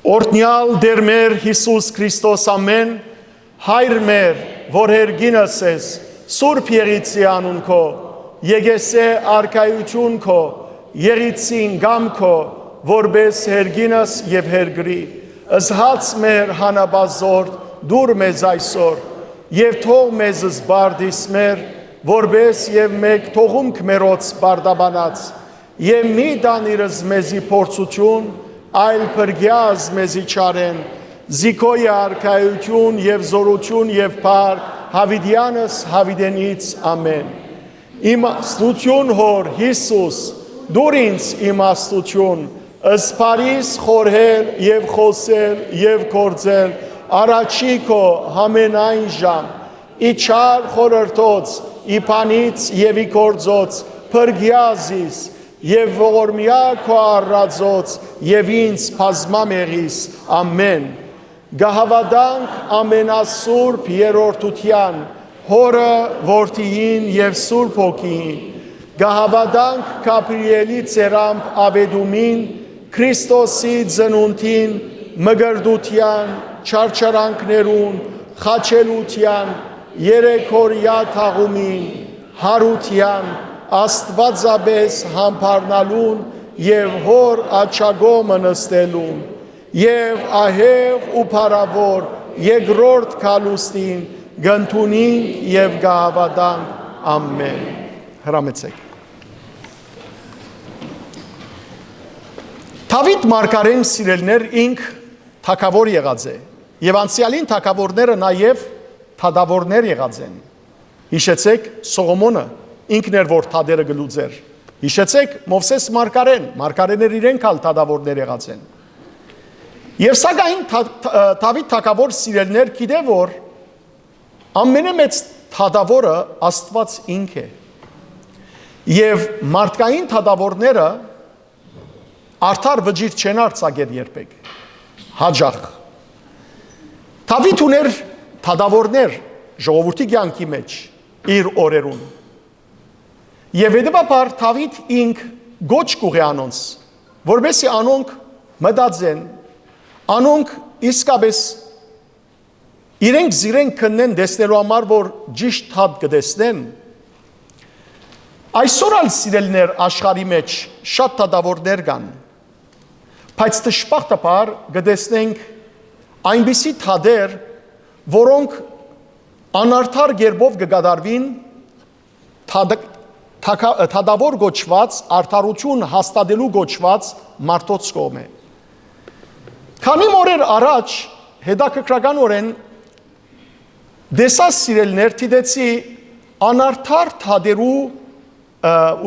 Օրհնյալ Տեր մեր Հիսուս Քրիստոս ամեն, Հայր մեր, որ հերգինս ես, Սուրբ Եղիցի անուն քո, եկեսե արքայություն քո, եղիցին գամ քո, որպես հերգինս եւ հերգրի, ըզհաց մեր հանաբազորդ, դուր մեզ այսօր, եւ թող մեզ զբարդիս մեր, որպես եւ մեկ թողումք մերոց բարդաբանած, եւ մի դանիրս մեզի փորձություն, այլ փրկյազ մեզի չարեն, զիքոյ արքայություն եւ զորություն եւ փառք Հավիդյանս Հավիդենից ամեն։ Իմաստություն հոր Հիսուս, դուր ինձ իմաստություն, ըսպարիս խորհել եւ խոսել եւ գործել, առաջի քո համենայն ժամ, իչար խորհրդոց, իփանից եւ ի գործոց, փրկյազիս եւ ողորմյա քո առածոց եւ ինձ բազմամեղիս ամեն գահավադանք ամենասուրբ երրորդության հորը որդիին եւ սուրբ հոգին գահավադանք Գաբրիելի ծերամբ ավեդումին Քրիստոսի ծնունդին մգրդության չարչարանքներուն խաչելության երեքորյա թաղումին հարության Աստվածաբես համբարնալուն եւ հոր աչագոմը նստելուն եւ ահեղ ու փառավոր երկրորդ քալուստին գնդունին եւ գահավադանք ամեն հրամեցեք Դավիթ մարգարեն սիրելներ ինք թագավոր եղած է եւ անցյալին թագավորները նաեւ թադավորներ եղած են հիշեցեք Սողոմոնը ինքն էր որ թադերը գլուծեր հիշեցեք Մովսես մարգարեներ իրենք ալ թադավորներ եղած են եւ սակայն Դավիթ թագավոր սիրելներ գիտե որ ամենամեծ թադավորը Աստված ինք է եւ մարդկային թադավորները արդար վճիռ չեն արձակել երբեք հաջող Դավիթ ուներ թադավորներ ժողովրդի կյանքի մեջ իր օրերուն Եվ հետևաբար Դավիթ ինք գոչ կուղի անոնց, որբեսի անոնք մտածեն, անոնք իսկապես իրենք զիրենք քննեն դեսնելու համար, որ ճիշտ հատ կդեսնեն, այսօր ալ սիրելներ աշխարհի մեջ շատ թադավորներ կան, բայց դժբախտաբար կդեսնենք այնպիսի թադեր, որոնք անարդար գերբով կգադարվին թադավոր գոչված, արդարություն հաստատելու գոչված մարդոց կողմ է։ Քանի օրեր առաջ հետաքրքրականորեն դեսած սիրելներ դիտեցի անարդար թադերու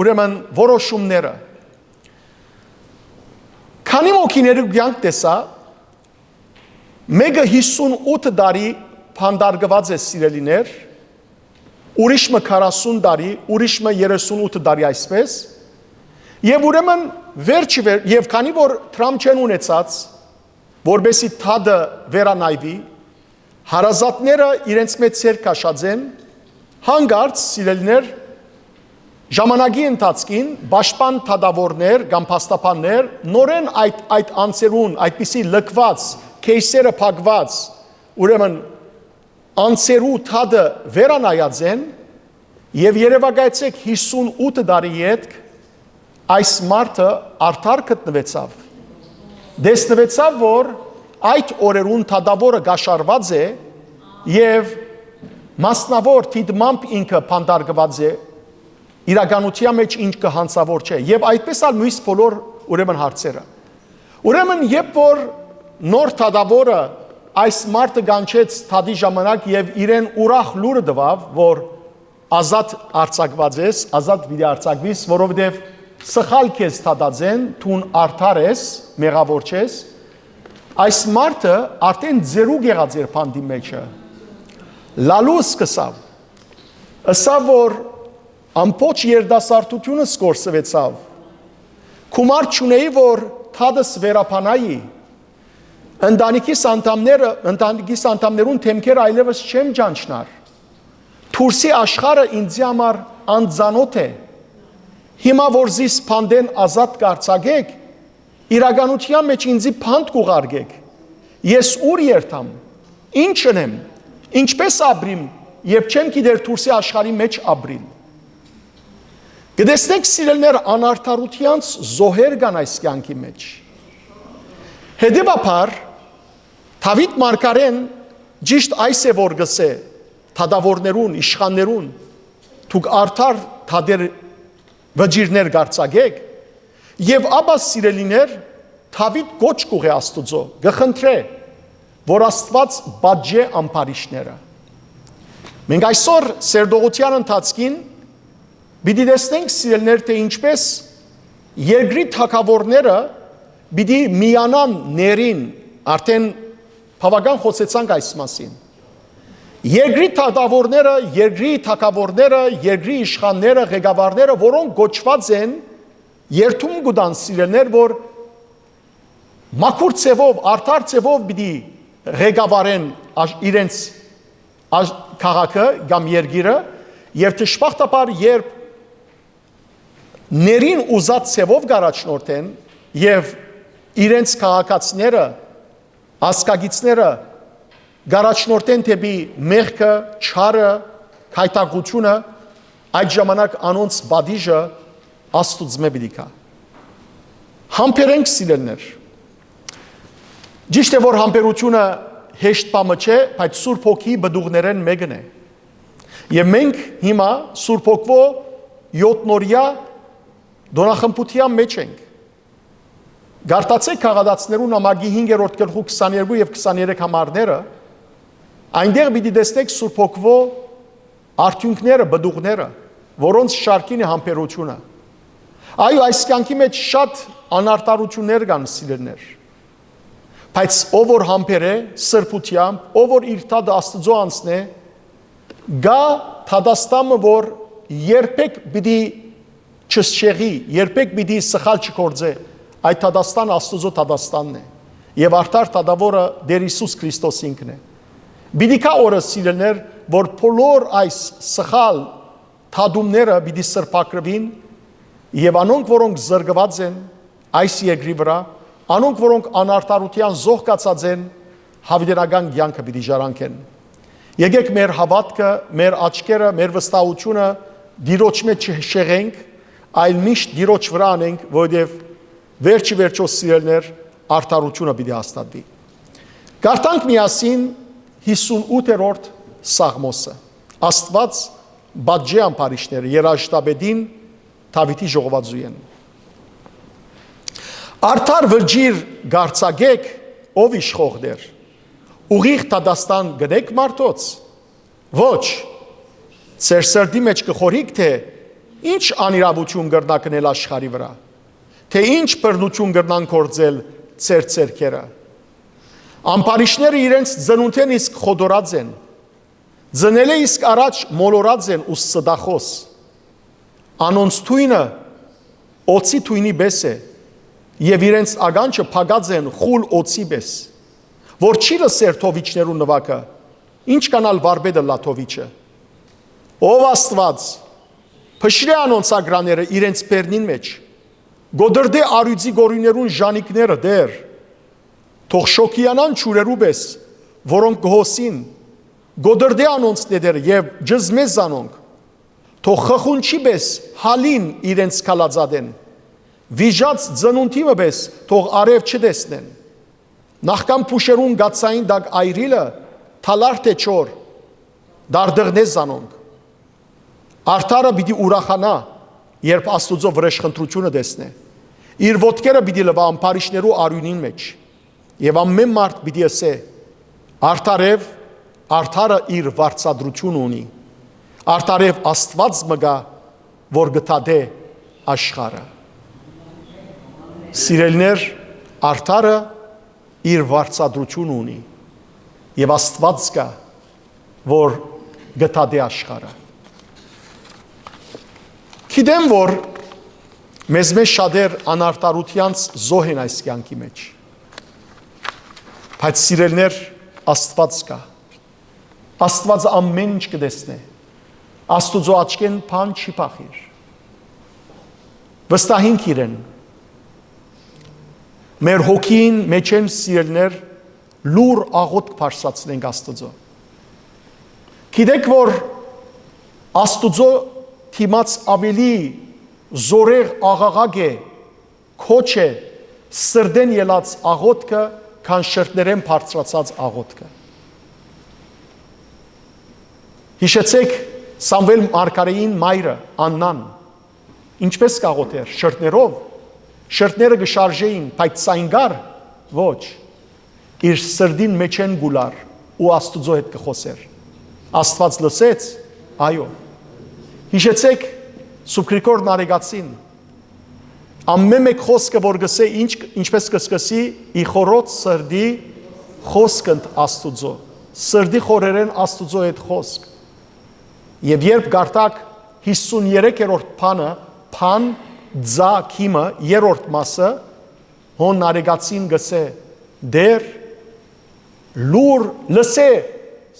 ուրեմն որոշումները։ Քանի մոքիների կյանք տեսա, մեկը 58 տարի փանդարգված է սիրելիներ, ուրիշը 40 տարի, ուրիշը 38 տարի այսպես, եւ ուրեմն եւ քանի որ Թրամփ չեն ունեցած, որբեսի թադը վերանայվի, հարազատները իրենց մեջ ցերկ քաշած են, հանգարց սիրելիներ ժամանակի ընթացքին պաշտպան թադավորներ կամ փաստաբաններ նորեն այդ անձերուն, այդպիսի լքված, քեյսերը փակված, ուրեմն անցերու թադը վերանայած են եւ երևակայեցեք 58 տարի յետք այս մարդը արդար գտնվեցավ դեսնվեցավ որ այդ օրերուն թադավորը գաշարված է եւ մասնավոր թիդմամբ ինքը փանդարգված է իրականության մեջ ինչ կհանցավոր չէ եւ այդպես ալ նույնիսկ բոլոր ուրեմն հարցերը ուրեմն երբ որ նոր թադավորը այս մարդը գանչեց թադի ժամանակ եւ իրեն ուրախ լուրը տվավ, որ ազատ արձակված ես, ազատ վիդի արձակվիս, որովհետեւ սխալ քեզ թադածեն, թուն արդար ես, մեղավոր չես, այս մարդը արդեն ձերուկ եղած էր փանդի մեջը։ Լալու սկսավ։ Ըսավ որ ամբողջ երդասարտությունը սկորսվեցավ։ Կումար չունեի որ թադս վերապանայի Ընտանիքի անդամներուն թեմքեր այլևս չեմ ճանչնար։ Թուրսի աշխարհը ինձ համար անձանոթ է։ Հիմա որ զիս փանդեն ազատ կարծագեք, իրականության մեջ ինձի փանդ կուղարկեք, Ես ուր երթամ, ինչ ընեմ, ինչպես ապրիմ, երբ չեմ գիտեր դուրսի աշխարհի մեջ ապրիլ։ Գտեսնեք սիրելիներ, անարդարությանց զոհեր կան այս կյանքի մեջ։ Հետևաբար Դավիթ մարգարեն ճիշտ այս է որ գսե թադավորներուն, իշխաններուն, դուք արդար թադեր վճիրներ գարցակեք եւ ապա սիրելիներ Դավիթ գոչ կուղե Աստուծո գխնդրե որ Աստված բաժե ամբարիշները։ Մենք այսօր սերդողության ընթացքին պիտի տեսնենք սիրելիներ թե ինչպես երկրի թագավորները պիտի միանան ներին արդեն բավական խոսեցանք այս մասին։ Երկրի թագավորները, երկրի իշխանները, ղեկավարները, որոնք գոչված են երթում գուտան սիրելիներ, որ մաքուր ցևով, արդար ցևով պիտի ղեկավարեն իրենց քաղաքը կամ երկիրը եւ դժբախտաբար երբ ներին ուզած ցևով գարաչնորթեն եւ իրենց քաղաքացիները, ասկագիցները գարաչնորթեն թեպի մեղքը, չարը, քայթակությունը, այդ ժամանակ անոնց բադիժը Աստուծմե պիտի գա։ Համբերենք սիրելիներ։ Ճիշտ է որ համբերությունը հեշտ բան չէ, բայց Սուրբ Հոգի բդուղներեն մեկն է։ Եվ մենք հիմա Սուրբ Հոգվո 7-օրյա դոնախմբության մեջ ենք։ Գարտացեք քաղաքացիներուն ամագի 5-րդ գլխու 22 եւ 23 համարները, այնտեղ պիտի տեսնեք Սուրբ Հոգվո արդյունքները, բդուղները, որոնց շարքին է համբերությունը։ Այո, այս կյանքի մեջ շատ անարտարություններ կան սիրելիներ։ Բայց ով որ համբեր է սրբությամբ, ով որ իր թադը Աստծո անցնե, գա թադաստամը որ երբեք պիտի չսչեղի, երբեք պիտի սխալ չկործե, այդ թադաստան Աստծո թադաստանն է, եւ արդար թադավորը Տեր Հիսուս Քրիստոս ինքն է։ Պիտի կա օրը սիրելիներ, որ բոլոր այս սխալ թադումները պիտի սրբակրվին, եւ անոնք որոնք զրկված են այս երկրի վրա, անոնք որոնք անարտարության զոհ կացած են, հավիտենական կյանքը պիտի ժառանգեն։ Եկեք մեր հավատքը, մեր աչքերը, մեր վստահությունը Տիրոջ մեջ չշեղենք, այլ միշտ Տիրոջ վրա անենք, որովհետև վերջի վերջո սիրելիներ արդարությունը պիտի հաստատվի։ Գարտանք միասին 58-րդ Սաղմոսը։ Աստված բաժե ամբարիշները երաշտապետին Դավիթի ժողովածուին։ Արդար վճիր գարցակեք, ով իշխողներ, ուղիղ թադաստան գնեք մարդոց, ոչ, ծեր սրդի մեջ կխորիկ, թե ինչ անիրավություն գրնա կնել աշխարի վրա, թե ինչ բռնություն գրնան կործել ծեր ծերքերը։ Ամբարիշները իրենց ծնունդեն իսկ խոդորած են, ծնել է իսկ առաջ մոլորած են ու սդախոս, անոնց թույնը օծի թույնի պես է, եւ իրենց ագանչը փագած են խուլ օծի պես, որ չի լսեր թովիչներու նվակը, ինչ կանալ վարպետը լաթովիչը։ Ով Աստված, փշրե անոնց ագրաները իրենց բեռնին մեջ, գոդրդե արույցի գորույներուն ժանիկները դեր, թող շոքիանան ճուրերու պես, որոնք գհոսին, գոդրդե անոնց դեր եւ ջզմեզ անոնք, թող խխունչի պես հալին իրենց կալածադեն, վիժած ծնունդիմը պես թող արև չտեսնեն, նախքան փուշերուն գացային դակ այրիլը, թալարդ է չոր, դարդղնես անոնք, արդարը պիտի ուրախանա, երբ Աստուծո վրեժխնդրությունը տեսնե, իր ոտքերը պիտի լվա ամբարիշներու արյունին մեջ, եւ ամեն մարդ պիտի ասե, արդարև, արդարը իր վարձատրություն ունի, արդարև Աստված մգա, որ գտադե աշխարը։ Սիրելիներ, արդարը իր վարձատրություն ունի, եւ Աստված կա, որ գտադե աշխարը։ Գիտեմ, որ մեզ մեջ շատեր անարտարությանց զոհ են այս կյանքի մեջ, բայց սիրելիներ, Աստված կա, Աստված ամեն ինչ կտեսնե, Աստուծո աչքեն բան չի փախիր, վստահենք իրեն, մեր հոգին մեջ են սիրելիներ, լուր աղոթք բարձրացնենք Աստծո։ Գիտեք, որ Աստծո թիմած ավելի զորեղ աղաղակ է, քոչ է սրդեն ելած աղոթքը, քան շրթներեն բարձրացած աղոթքը։ Հիշեցեք Սամվել մարգարեին մայրը Աննան, ինչպես կաղոթեր, շրթներով, շրթները գշարժեին, բայց սայնգար ոչ, իր սրդին մեջ են գուլար ու Աստուծո հետ կխոսեր։ Աստված լսեց, այո։ Հիշեցեք Սուրբ Գրիգոր Նարեգացին, ամեն մեկ խոսքը, որ գսե ինչպես կսկսի, ի խորոց սրդի խոսքընդ Աստուծո, սրդի խորերեն Աստուծո հետ խոսք։ Եվ երբ գարտակ 53-րդ բանը, բան ձա քիմը, երրորդ մասը, հոն Նարեգացին գսե, դեր լուր լսե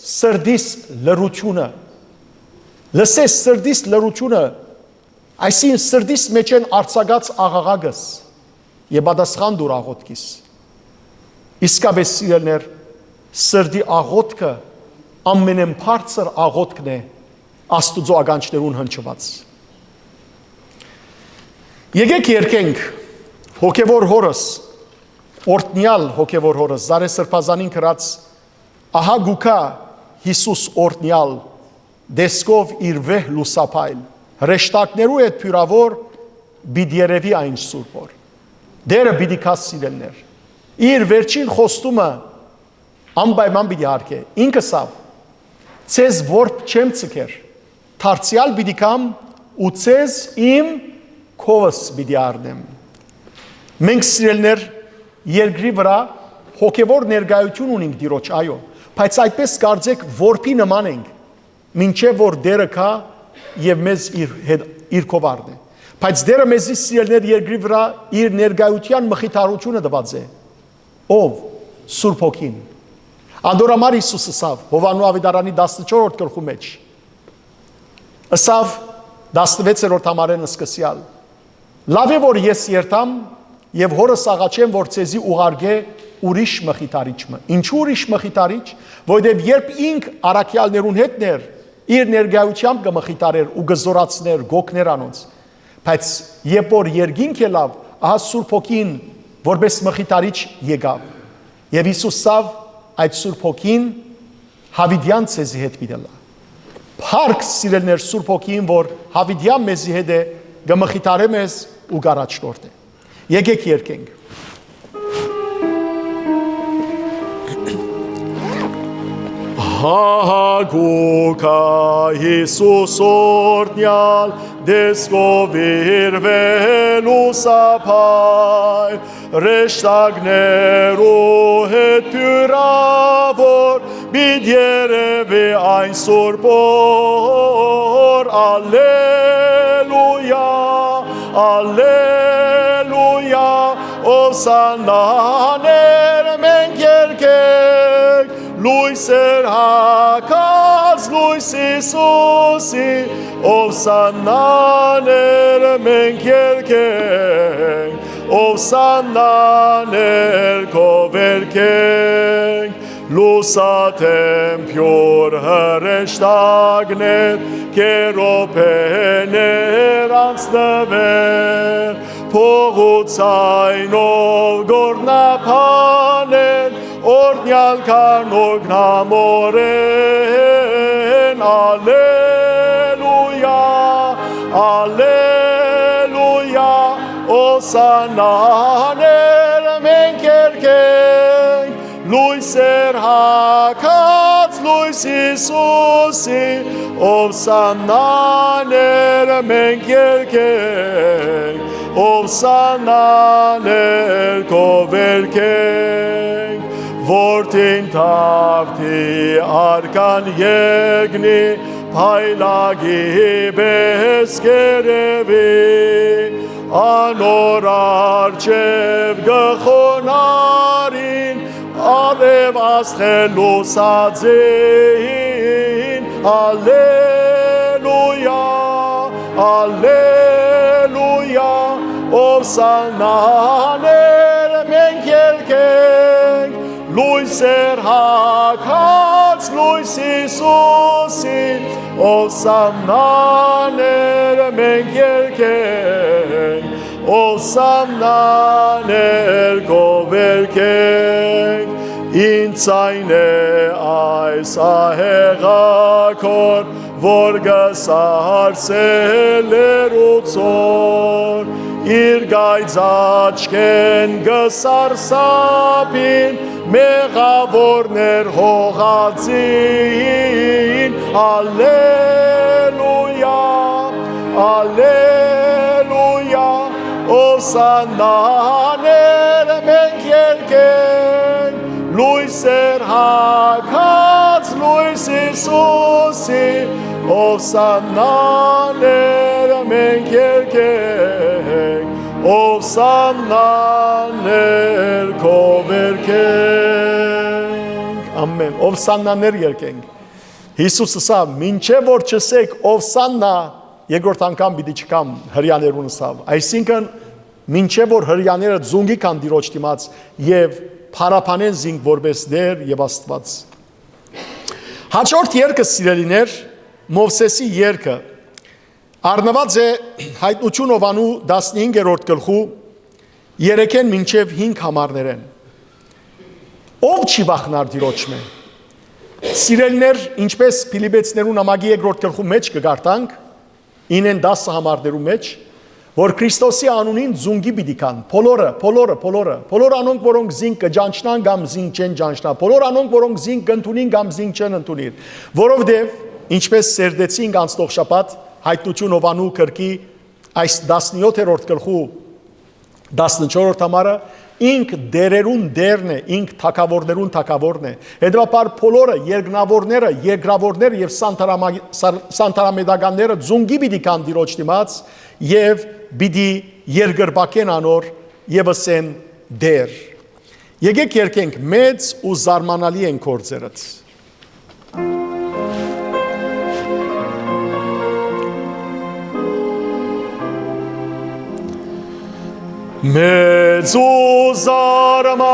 սրդիս լրությունը, լսե սրդիս լրությունը, այսին սրդիս մեջ են արձագած աղաղագս և բադասխան դուր աղոտքիս։ Իսկապես սիրելներ, սրդի աղոտքը ամենեն բարձր աղոտքն է Աստուծո ականջներուն հնչված։ Եկեք երկենք հոգևոր հորս, օրտնյալ հոգևոր հորս, Զարե Սրբազանին կրած ահա գուքա Հիսուս օրտնյալ, դեսկով իր վեհ լուսապայլ, հրեշտակներու հետ պյուրավոր բիդ երևի այն սուրբոր։ Դերը բիդի կաս սիրելներ։ Իր վերջին խոստումը անպայման բիդի հարկե։ Ինքսավ, ցեզ որբ չեմ ցկեր, թարցյալ բիդի կամ ու ցեզ իմ քովս բիդի առնեմ։ Մենք սիրելներ երկրի վրա հոգևոր ներկայություն ունենք Տիրոջ, այո, բայց այդպես կարծեք որբի նման ենք, մինչև որ դերը կա և մեզ իր կովարն է։ Բայց դերը մեզի սիրելներ երկրի վրա իր ներկայության մխիթարությունը տված է։ Ով? Սուրբ Հոգին։ Անդորամար Հիսուս ըսավ, Հովանու Ավետարանի 14-րդ գլխու մեջ։ Ըսավ 16-րդ համարեն սկսյալ։ Լավ է, որ ես երթամ և հորս աղաչեմ, որ ցեզի ուղարկե ուրիշ մխիթարիչը։ Ինչու ուրիշ մխիթարիչ? Որովհետև երբ ինք առաքյալներուն հետներ իր ներկայությամբ կմխիթարեր ու կզորացներ գոքներ անոնց, բայց երբ որ երկինք ելավ, ահա Սուրբ Հոգին որպես մխիթարիչ եկավ։ Եվ Հիսուսով այդ Սուրբ Հոգին հավիդյան ցեզի հետ պիտելա։ Փառք սիրելներ Սուրբ Հոգին, որ հավիդյան մեզի հետ է, կմխիթարե մեզ ու կառաջնորդե։ Եկեք երկենք։ Հաղուկա Հիսուս օրտնյալ, դեսկով իր վելուսապայ, ռեշտակներու հետ պյուրավոր, բիդ երևի այն սուրբոր, ալելույա, ալելույա, ոսանաներ մենք երկենք, լույսեր հակած լույս Հիսուսի, ովսանաներ մենք երկենք, ովսանաներ կովերքենք, լուսատեմ փյոր հրեշտակներ, կերոպեներ անցնվեր, փողոցայնով գորնապաներ, օրտնյալ քարնոք նամորեն, ալելույա, ալելույա, ոսանաներ մենք երկենք, լույսեր հակած լույս Հիսուսի, ովսանաներ մենք երկենք, ովսանաներ կովերքենք, Որտին թավթի արկան եկնի, փայլագի պես կերևի, անոր արջև գխոնարին, արև աստղել լուսածին, ալելույա, ալելույա, ովսանաներ մենք երկենք, լույս լույսեր հագած լույս Հիսուսին Օսաններ մենք երգենք Օսաններ գովերգենք Ինձ այն է այս ահեղակոր որ գսարսել էր ու ծոր իր գայծ աչքեն գսարսափին մեղավորներ հողածին Ալելույա Ալելույա Օսաններ մենք երգենք լույսեր հագած լույս Հիսուսի Օսաններ մենք երգենք Օսաններ գովերգենք Ամեն Օսաններ երգենք Հիսուսը սա մինչև որ չսեք Օսաննա երկրորդ անգամ պիտի չկամ հրյաներուն սավ այսինքն մինչև որ հրյաները ձունգի կան դիրոջ դիմաց եւ Փարապանեն զինք որպես Տեր եւ Աստված Հաջորդ երգը սիրելիներ Մովսեսի երգը առնված է հայտնություն Հովանու 15-րդ գլխու 3-ին մինչև 5 համարներեն Ով չի վախնար դիրոջ մե Սիրելիներ ինչպես Փիլիպեցիներու նամակի 2-րդ գլխու մեջ կգարտանք 9-10 համարներու մեջ որ Քրիստոսի անունին զունգի պիտի կան բոլոր անոնք որոնք զինք կճանչնան կամ զինք չեն ճանչնա բոլոր անոնք որոնք զինք կընդունին կամ զինք չեն ընդունիր որովհետև ինչպես սերդեցինք անցնող շաբաթ հայտնություն Հովանու կրկի այս 17-րդ գլխու 14-րդ համարը ինք դերերուն դերն է ինք թագավորներուն թագավորն է հետևաբար բոլորը երկնավորները երկրավորները եւ սանտարամեդականները զունգի պիտի կան դիրոջ դիմաց եւ պիտի երգրբակեն անոր եւ ասեն դեր եկեք երգենք մեծ ու զարմանալի են գործերդ Մեծ ու զարմանալի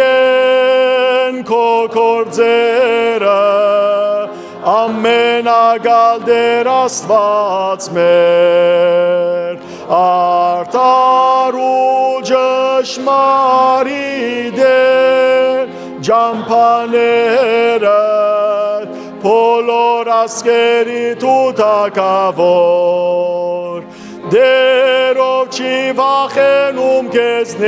են քո գործերը ամենագալ Տեր Աստված մեր արդար ու ճշմարիտ է ջամփաները բոլոր ասկերիդ ու թագավոր Դերով չի վախենում քեզնից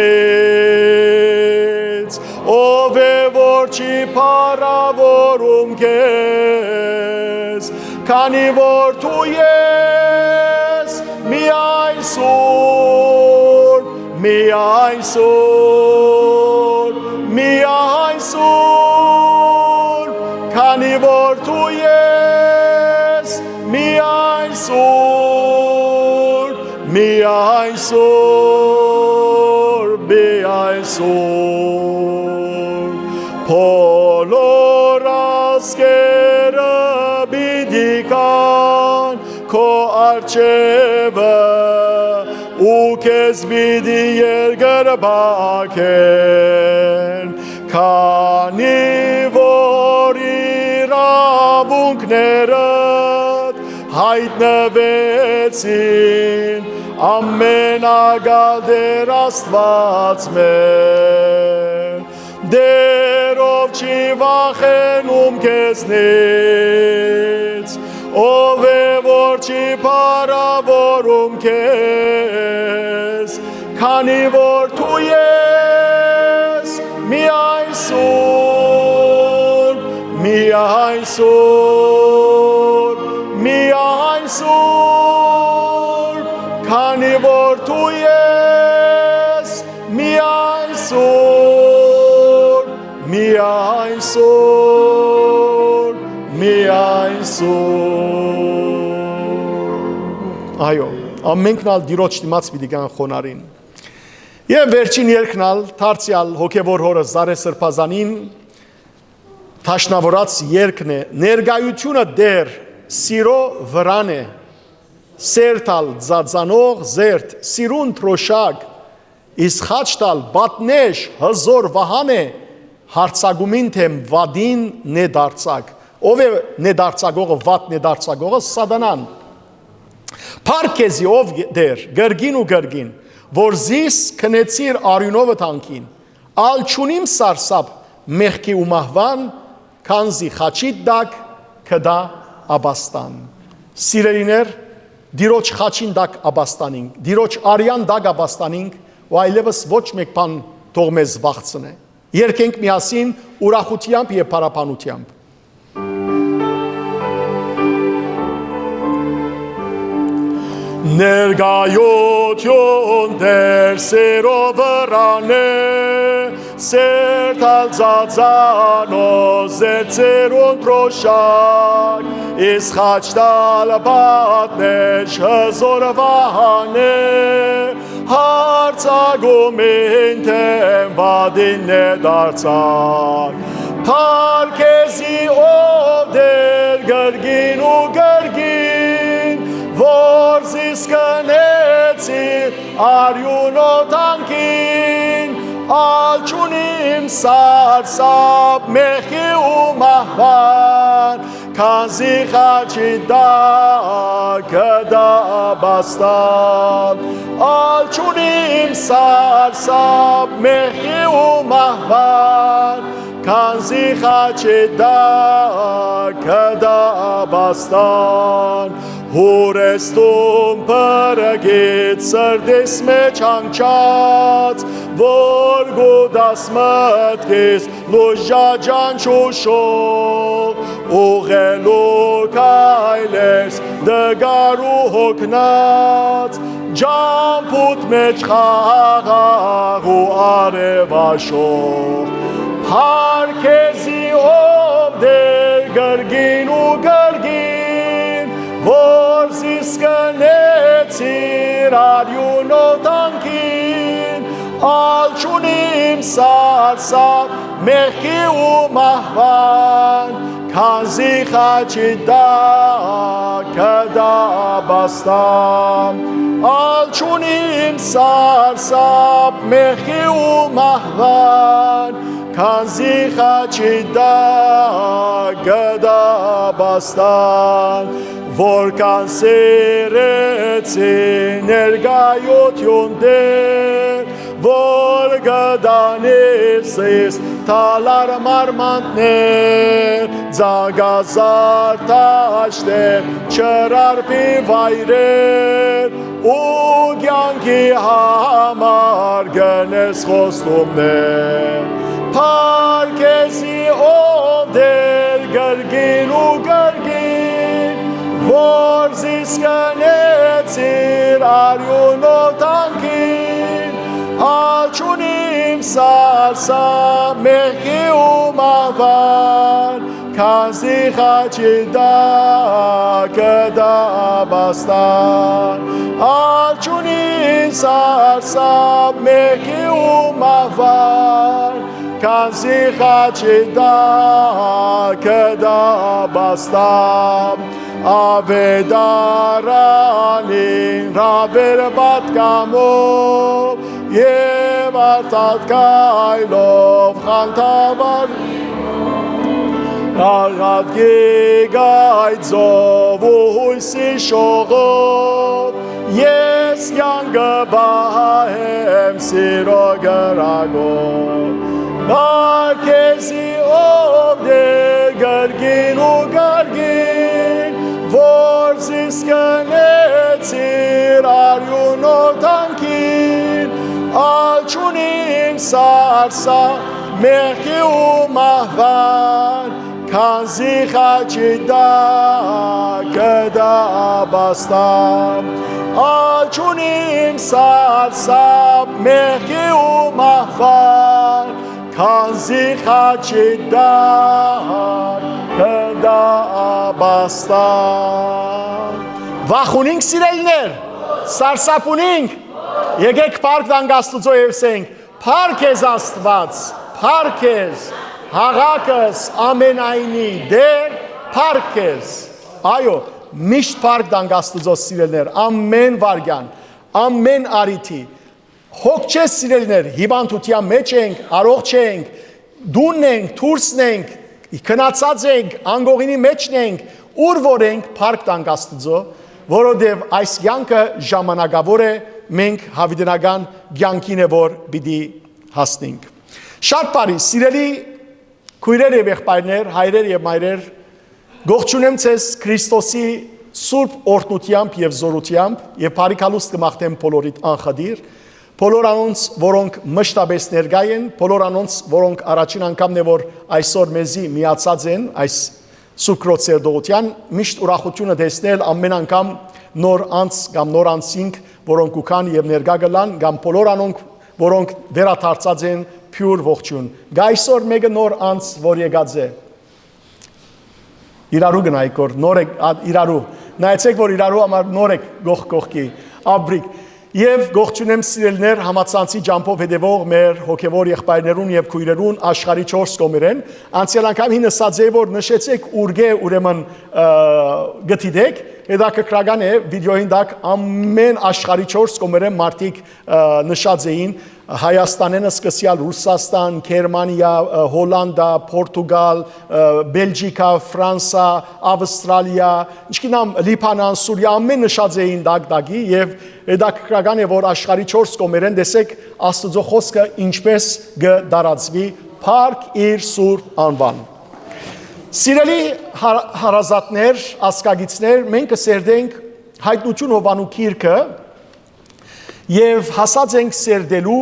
ով է որ չի փառավորում քեզ քանի որ դու ես միայն սուրբ միայն սուրբ քանի որ դու ես միայն սուրբ միայն սուրբ բոլոր ասկերը պիտի կան քո առջևը ու քեզ պիտի երգրբակեն քանի որ իրավունքներդ հայտնվեցին ամենագալ Տեր Աստված մեր դերով չի վախենում քեզնից ով է որ չի փառավորում քեզ քանի որ դու ես միայն սուրբ միայն սուրբ քանի որ դու ես միայն սուրբ միայն սուրբ այո ամենքնալ դիրոջ դիմաց պիտի գան խոնարին եւ վերջին երկնալ դարձյալ հոգեվոր հորը Զարե Սրբազանին Թաշնավորած երկն է ներգայությունը դեր սիրո վրան է սերտալ ձածանող զերտ սիրուն թրոշակ իսկ խաչտալ բատնեշ հզոր վահան է հարցագումին թեմ վադին նեդարցակ ով է նեդարցագողը վատ նեդարցագողը սատանան Փարքեզի ով դեր գրգին ու գրգին որ զիս քնեցիր արյունովը տանկին ալ չունիմ սարսափ մեղքի ու մահվան քանզի խաչիտ դակ կդա աբաստան Սիրելիներ դիրոջ խաչին դակ աբաստանինք դիրոջ արյան դակ աբաստանինք ու այլևս ոչ մեկ բան թող մեզ վախցնե երկենք միասին ուրախությամբ եւ փառապանությամբ Ներգայություն դեր սերո վրանը սերտալ ծածանո զերծերուն տրոշակ իսկ խաչտալ բատնեշ հզոր վահանը հարցագում են թեմ վադին նեդարցակ Փարքեզի ով դեր գրգին ու գրգին որ զիս կնեցիր արյունով տանկին ալ չունիմ սարսափ մեղքի ու մահվան քանզի խաչի դակը դա աբաստան ալ չունիմ սարսափ մեղքի ու մահվան քանզի խաչի դակը դա աբաստան Հուրեստում պրգիտ սրդիս մեջ հանգչած, որ գուդաս մտքիս լուժաջան չուշող, ուղելու կայլես դգար ու հոգնած, ջամփութ մեջ խաղաղ ու արևաշող, Փարքեզի ով դեր գրգին ու գրգին, որ զիս կնեցիր արյունով տանկին, ալ չունիմ սարսափ մեղքի ու մահվան, քանզի խաչի դակը դա աբաստան, ալ չունիմ սարսափ մեղքի ու մահվան, քանզի խաչի դակը դա աբաստան, Որքան սիրեցի ներգայություն դեր, որ գդանիր սիս թալար մարմանտներ, ձագազար տաշտեր, չրարպի վայրեր, ու կյանքի համար գնես խոստումներ, Փարքեզի ով դեր գրգին ու գրգին, որ զիս կնեցիր արյունով տանկին, ալ չունիմ սարսափ մեղքի ու մահվան, քանզի խաչի դակը դա աբաստան, ալ չունիմ սարսափ մեղքի ու մահվան, քանզի խաչի դակը դա աբաստան, Ավետարանին ռավեր պատկամով և արտատ կայլով խանթավար Աղատ գիգայցով ու հույսի շողով ես կյանքը բահեմ սիրո գրագով Փարքեզի ով դեր գրգին ու գրգին որ զիս կնեցիր արյունով տանկին, ալ չունիմ սարսափ մեղքի ու մահվան, քանզի խաչի դակը դա աբաստան, ալ չունիմ սարսափ մեղքի ու մահվան, քանզի խաչի դակը դա աբաստան Վախունինք սիրելիներ, սարսափունինք, եկեք փառք տանք Աստծո եւ ասենք, փառքեզ Աստված, փառքեզ, հաղաքս ամենայնի դեր, փառքեզ, այո, միշտ փառք տանք Աստծո սիրելիներ, ամեն վարյան, ամեն արիթի, Հոգ չէ սիրելիներ, հիվանդության մեջ ենք, առողջ ենք, դունն ենք, դուրսն ենք, քնացած ենք, անգողինի մեջն ենք, ուր որ ենք, փառք տանք Աստծո, որովհետև այս կյանքը ժամանակավոր է, մենք հավիտենական կյանքին է որ պիտի հասնենք։ Շատ բարի, սիրելի քույրեր եւ եղբայրներ, հայրեր եւ մայրեր, գողջունեմ ձեզ Քրիստոսի սուրբ օրհնությամբ եւ զորությամբ եւ բարիքալուստ կմաղթեմ բոլորիդ անխադիր, բոլոր անոնց, որոնք մշտապես ներկա են, բոլոր անոնց, որոնք առաջին անգամն է որ այսօր մեզի միացած են այս սուրբ քրոծերդողության, միշտ ուրախությունը տեսնել ամեն անգամ նոր անց կամ նոր անցինք, որոնք ուքան եւ ներկա գլան, կամ բոլոր անոնք, որոնք վերադարձած են փյուր ողջուն։ Գայսօր մեկը նոր անց, որ եկած է։ Իրարու գնայք որ նոր իրարու նայեցեք որ իրարու համար նոր եք գողքի աբրիկ եւ գողջունեմ սիրելներ համացանցի ջամփով հետևող մեր հոգեվոր եղբայրներուն եւ քույրերուն աշխարհի 4 կողմերեն անցյալ անգամ հինասած է որ նշեցեք ուրգե ուրեմն գտիդեք հետաքրքրական է վիդեոին դակ ամեն աշխարհի 4 կողմերեն մարդիկ նշած էին Հայաստանենը սկսյալ Ռուսաստան, Գերմանիա, Հոլանդա, Պորտուգալ, Բելգիկա, Ֆրանսա, Ավստրալիա, ինչքանամ Լիբանան, Սուրիա ամեն նշած էին դակի եւ հետաքրքրական է որ աշխարհի 4 կողմերեն տեսեք Աստծո խոսքը ինչպես կդարածվի փառք իր սուրբ անվան։ Սիրելի հարազատներ, ասկագիցներ, մենք կսերդենք հայտնություն Հովանու գիրքը Եվ հասած ենք սերդելու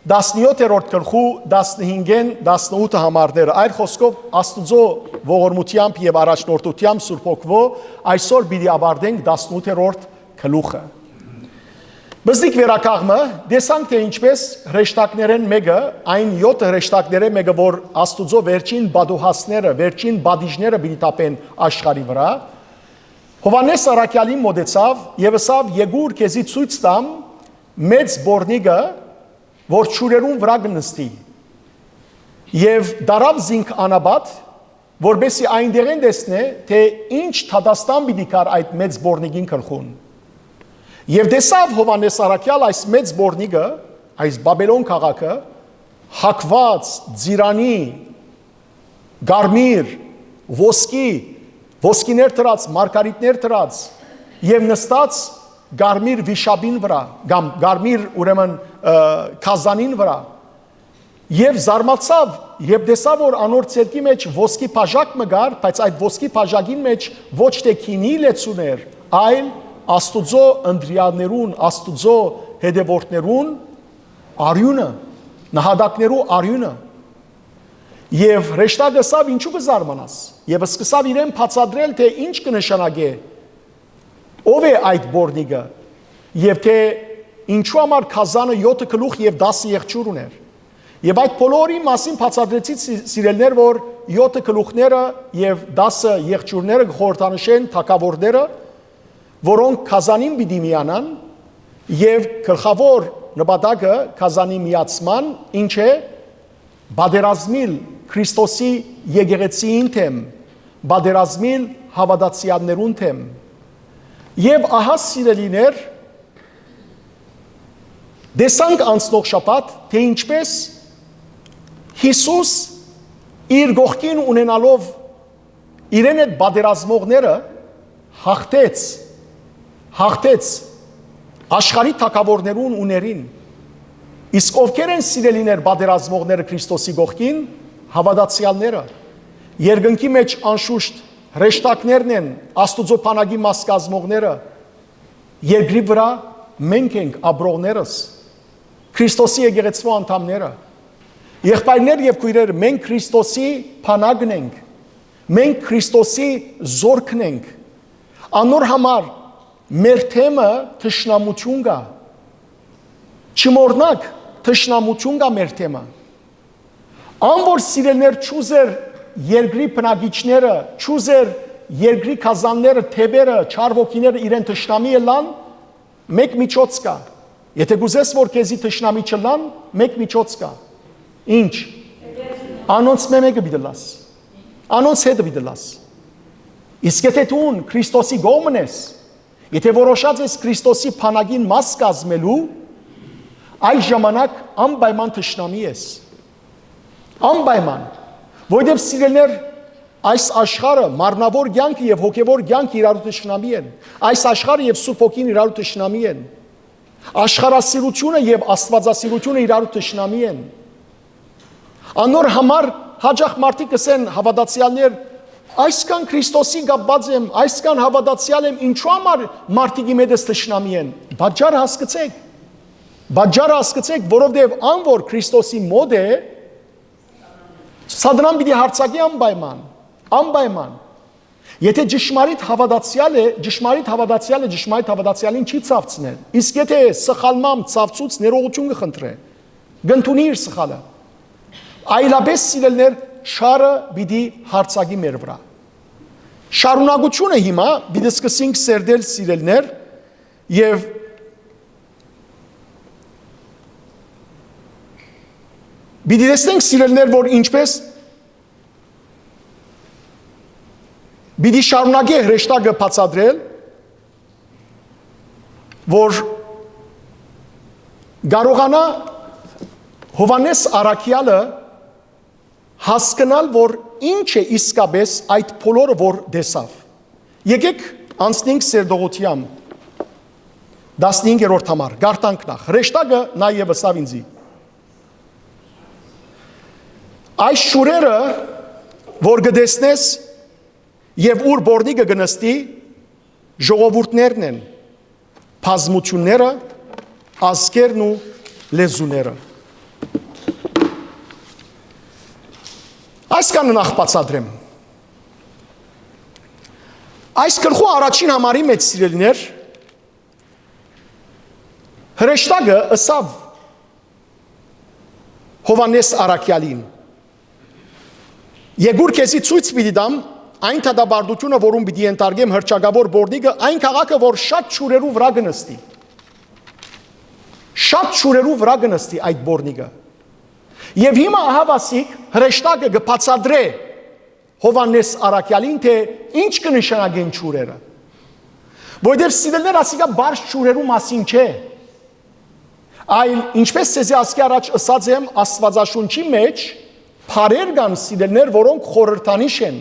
17-րդ գլխու 15-ին 18 համարները այլ խոսքով Աստծո ողորմությամբ եւ առաջնորդությամբ Սուրբ Հոգվո այսօր պիտի ավարտենք 18-րդ գլուխը Բզդիկ վերակաղմը դեսանք թե ինչպես հրեշտակներեն մեկը այն 7 հրեշտակները մեկը որ Աստծո վերջին բադուհասները վերջին բադիժները պիտի տապեն աշխարհի վրա Հովանես Արաքյալին մոտեցավ եւ ասավ Եգուր քեզի ցույց տամ մեծ բորնիգը, որ չուրերուն վրա գնստի, և դարավ զինք անաբատ, որբեսի այնտեղեն տեսնե, թե ինչ թադաստան պիտի կար այդ մեծ բորնիգին կրխուն։ Եվ տեսավ Հովանես Արաքյալ այս մեծ բորնիգը, այս Բաբելոն քաղաքը, հակված, ձիրանի, գարմիր, ոսկիներ տրած, մարգարիտներ տրած, և նստած Գարմիր վիշաբին վրա, կամ գարմիր ուրեմն կազանին վրա, և զարմացավ, և տեսավ, որ անոր ցերկի մեջ ոսկի փաժակ մգար, բայց այդ ոսկի փաժակին մեջ ոչ թե քինի լեցուներ, այլ Աստուծո ընտրյալներուն, Աստուծո հետևորդներուն արյունը, նահատակներու արյունը, և հրեշտակը ասավ, ինչու կզարմանաս, և սկսավ իրեն բացատրել, թե ինչ կնշանակե Ով է այդ բորնիգը եւ թե ինչու համար քազանը 7 գլուխ եւ 10 եղջյուր ուներ եւ այդ բոլորի մասին բացատրեցի սիրելներ որ 7 գլուխները եւ 10 եղջյուրները խորհրդանշեն թակավորները որոնք քազանին պիտի միանան եւ գլխավոր նպատակը քազանի միացման ինչ է բادرազմիլ Քրիստոսի եկեղեցին թեմ բادرազմիլ հավատացյալներուն թեմ Եվ ահա սիրելիներ, դեսանք անցնող շաբաթ, թե ինչպես Հիսուս իր գողքին ունենալով իրեն այդ բادرազմողները հաղթեց աշխարհի թագավորներուն ուներին, իսկ ովքեր են սիրելիներ բادرազմողները Քրիստոսի գողքին, հավատացյալները, երկնքի մեջ անշուշտ հրեշտակներն են, Աստուծո բանակի մաս կազմողները, երկրի վրա մենք ենք ապրողներս, Քրիստոսի եկեղեցու անդամները, եղբայրներ եւ քույրեր, մենք Քրիստոսի բանակն ենք, մենք Քրիստոսի զորքն ենք, անոր համար մեր թեմը թշնամություն կա, չմոռնաք թշնամություն կա մեր թեմը, անոր սիրելներ չուզեր երկրի բնակիչները, չուզեր երկրի քազանները, թեբերը, չարվոքիները իրեն թշնամի ելան, մեկ միջոց կա։ Եթե գուզես որ քեզի թշնամի չլան, մեկ միջոց կա։ Ինչ։ Անոնց մեկը բիդլաս։ Անոնց հետ բիդլաս։ Իսկ եթե դու Քրիստոսի գոմն ես, եթե որոշած ես Քրիստոսի բանակին մաս կազմելու, Այս ժամանակ անպայման թշնամի ես։ Անպայման։ Որովհետև սիրելիներ, այս աշխարհը մարմնավոր կյանքը եւ հոգեվոր կյանքը իրար թշնամի են։ Այս աշխարհը եւ Սուրբ Հոգին իրար թշնամի են։ Աշխարհասիրությունը եւ աստվածասիրությունը իրար թշնամի են։ Անոր համար հաջող մարդիկ կսեն հավատացյալներ, այսքան Քրիստոսի գաբած եմ, այսքան հավատացյալ եմ, ինչու համար մարդիկի մեդես թշնամի են։ Բաժարը հասկացեք։ Բաժարը հասկացեք, որովհետև ան որ Քրիստոսի մոտ է, Սատանան պիտի հարձակի անպայման։ Եթե ճշմարիտ հավատացյալը ճշմարիտ հավատացյալին չի ցավցնել։ Իսկ եթե սխալմամբ ցավցուց ներողություն կխնդրե, գտնի իր սխալը։ Այլապես սիրելներ շարը պիտի հարձակի մեր վրա։ Շարունակությունը հիմա պիտի սկսենք սերդել սիրելներ եւ պիտի տեսնենք սիրելներ, որ ինչպես պիտի շարունակի հրեշտակը բացատրել, որ կարողանա Հովանես Առաքյալը հասկանալ, որ ինչ է իսկապես այդ բոլորը, որ տեսավ։ Եկեք անցնենք սերդողությամբ 15-րդ համար, գարտանք նախ, հրեշտակը նա եւ ըսավ ինձի։ Այս շուրերը, որ գտեսնես եւ ուր բորնիկը գնստի, ժողովուրդներն են, բազմությունները, ազգերն ու լեզուները։ Այսքանը նախ բացատրեմ։ Այս գլխու առաջին համարի մեջ սիրելիներ, հրեշտակը ըսավ Հովանես Առաքյալին։ Եգուր քեզի ցույց պիտի դամ այն թադաբարդությունը, որում պիտի ենթարկեմ հրճագավոր բորնիկը, այն քաղաքը, որ շատ շուրերու վրա գնստի։ Շատ շուրերու վրա գնստի այդ բորնիկը։ Եվ հիմա ահավասիկ հրեշտակը կբացատրե Հովանես Առաքյալին, թե ինչ կնշանակեն շուրերը։ Որովհետև սիրելիներ, ասիկա բարդ շուրերու մասին չէ։ Այլ ինչպես ցեզի ասկի առաջ ըսած եմ Աստվածաշունչի մեջ փարեր կան սիրելիներ, որոնք խորհրդանիշ են։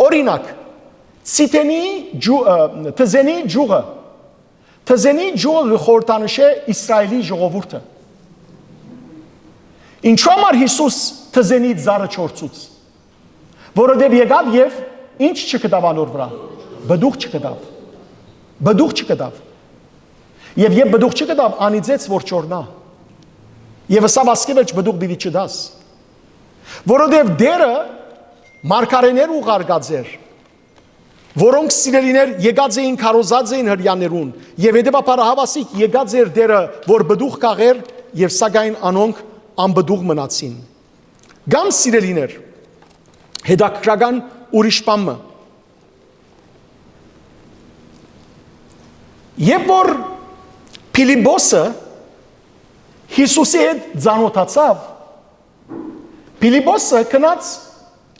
Օրինակ, Թզենի ջուղը խորհրդանիշ է Իսրայելի ժողովուրդը։ Ինչու համար Հիսուս Թզենի ծառը չորցուց։ Որովհետև եկավ եւ ինչ չկտավ անոր վրա։ Բդուղ չկտավ։ Եվ երբ բդուղ չկտավ, անիծեց որ չորնա։ Եվ ըսավ ասկի վերջ բդուղ բիդի չդաս։ Որովհետև դերը մարգարեներ ուղարկած էր, որոնք սիրելիներ եկած էին քարոզած էին հրյաներուն, եւ հետեւաբար հավասիկ եկած էր դերը, որ բդուղ կաղեր եւ սակայն անոնք անբդուղ մնացին։ Գամ սիրելիներ, հետաքրական ուրիշ բանը։ Երբ որ Փիլիպոսը Հիսուսի հետ ծանոթացավ, Փիլիպոսը կնաց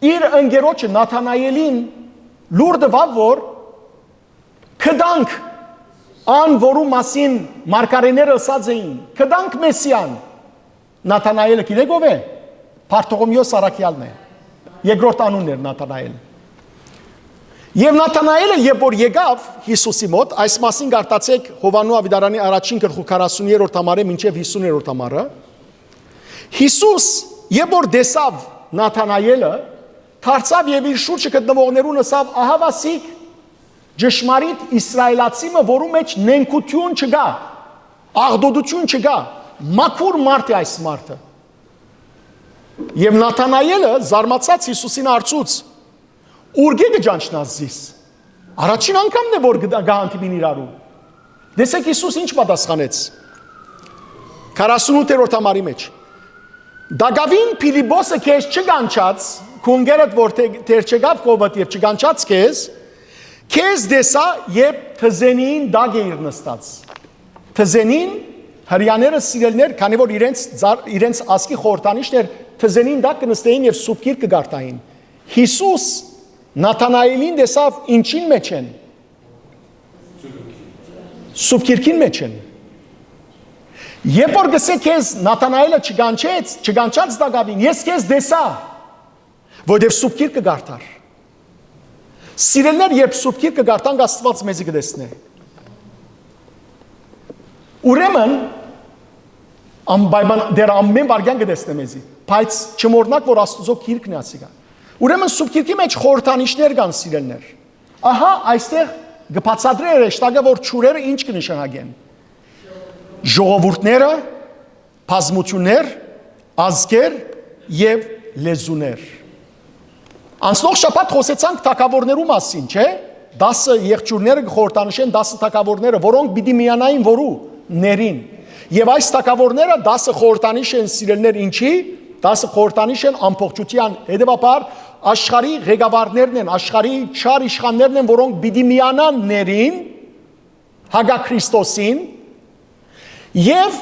իր ընկերոջը Նաթանայելին լուր տվավ, որ կդանք ան որու մասին մարգարեները ասած էին, կդանք Մեսիան։ Նաթանայելը գիտեք ով է։ Բարթողոմեոս Առաքյալն է։ Երկրորդ անունն էր Նաթանայել։ Եվ Նաթանայելը երբ որ եկավ Հիսուսի մոտ, այս մասին գարտացեք Հովանու Ավիդարանի առաջին գլխու 40-րդ համարը մինչև 50-րդ համարը, Հիսուս երբ որ տեսավ Նաթանայելը, դարձավ եւ իր շուրջը գտնվողներուն ասավ, ահավասիկ ճշմարիտ իսրայելացիմը, որու մեջ նենկություն չկա, աղդոդություն չկա, մաքուր մարդ է այս մարդը։ Եվ Նաթանայելը զարմացած Հիսուսին արծուց, ուրգե կջանչնաց զիս։ Առաջին անգամն է որ գահանտիպին իրարու։ Դեսեք Հիսուս ինչ պատասխանեց։ 48-րդ համարի մեջ։ Դագավին Փիլիպոսը քեզ չգանչած, քունգերդ որ թեր չգավ կովդ եւ չգանչած քեզ դեսա եւ Թզենին դագ է իր նստած։ Թզենին հрьяաները սիրելներ, քանի որ իրենց ասկի խորտանիշներ Թզենին դագ կնստեին եւ սուբկիր կգարտային։ Հիսուս Նաթանայելին դեսավ ինչին մեջ են։ Սուբկիրքին մեջ են։ Երբ որ գսե քեզ Նաթանայելը չգանչած դակավին, ես քեզ դեսա, որովհետև Սուրբ Գիրքը գարտար։ Սիրելներ, երբ Սուրբ Գիրքը գարտանք, Աստված մեզի կտեսնի։ Ուրեմն դեր ամեն վարքյան կտեսնի մեզի, բայց չմոռնաք, որ Աստծո Գիրքն է ասիկա։ Ուրեմն Սուրբ Գիրքի մեջ խորհրդանիշներ կան, սիրելներ։ Ահա այստեղ կբացատրի հեշտակը, որ ճուրերը ինչ կնշանակեն։ Ժողովուրդները, բազմություններ, ազգեր եւ լեզուներ։ Անցնող շաբաթ խոսեցանք թագավորներու մասին, չէ՞։ 10 եղջյուրները խորհրդանշեն 10 թագավորները, որոնք պիտի միանային որու ներին։ Եվ այս թագավորները 10 խորհրդանիշ են, սիրելներ, ինչի։ 10 խորհրդանիշ են ամբողջության, հետևաբար աշխարհի ղեկավարներն են, աշխարհի չար իշխաններն են, որոնք պիտի միանան ներին, հագա Քրիստոսին։ Եվ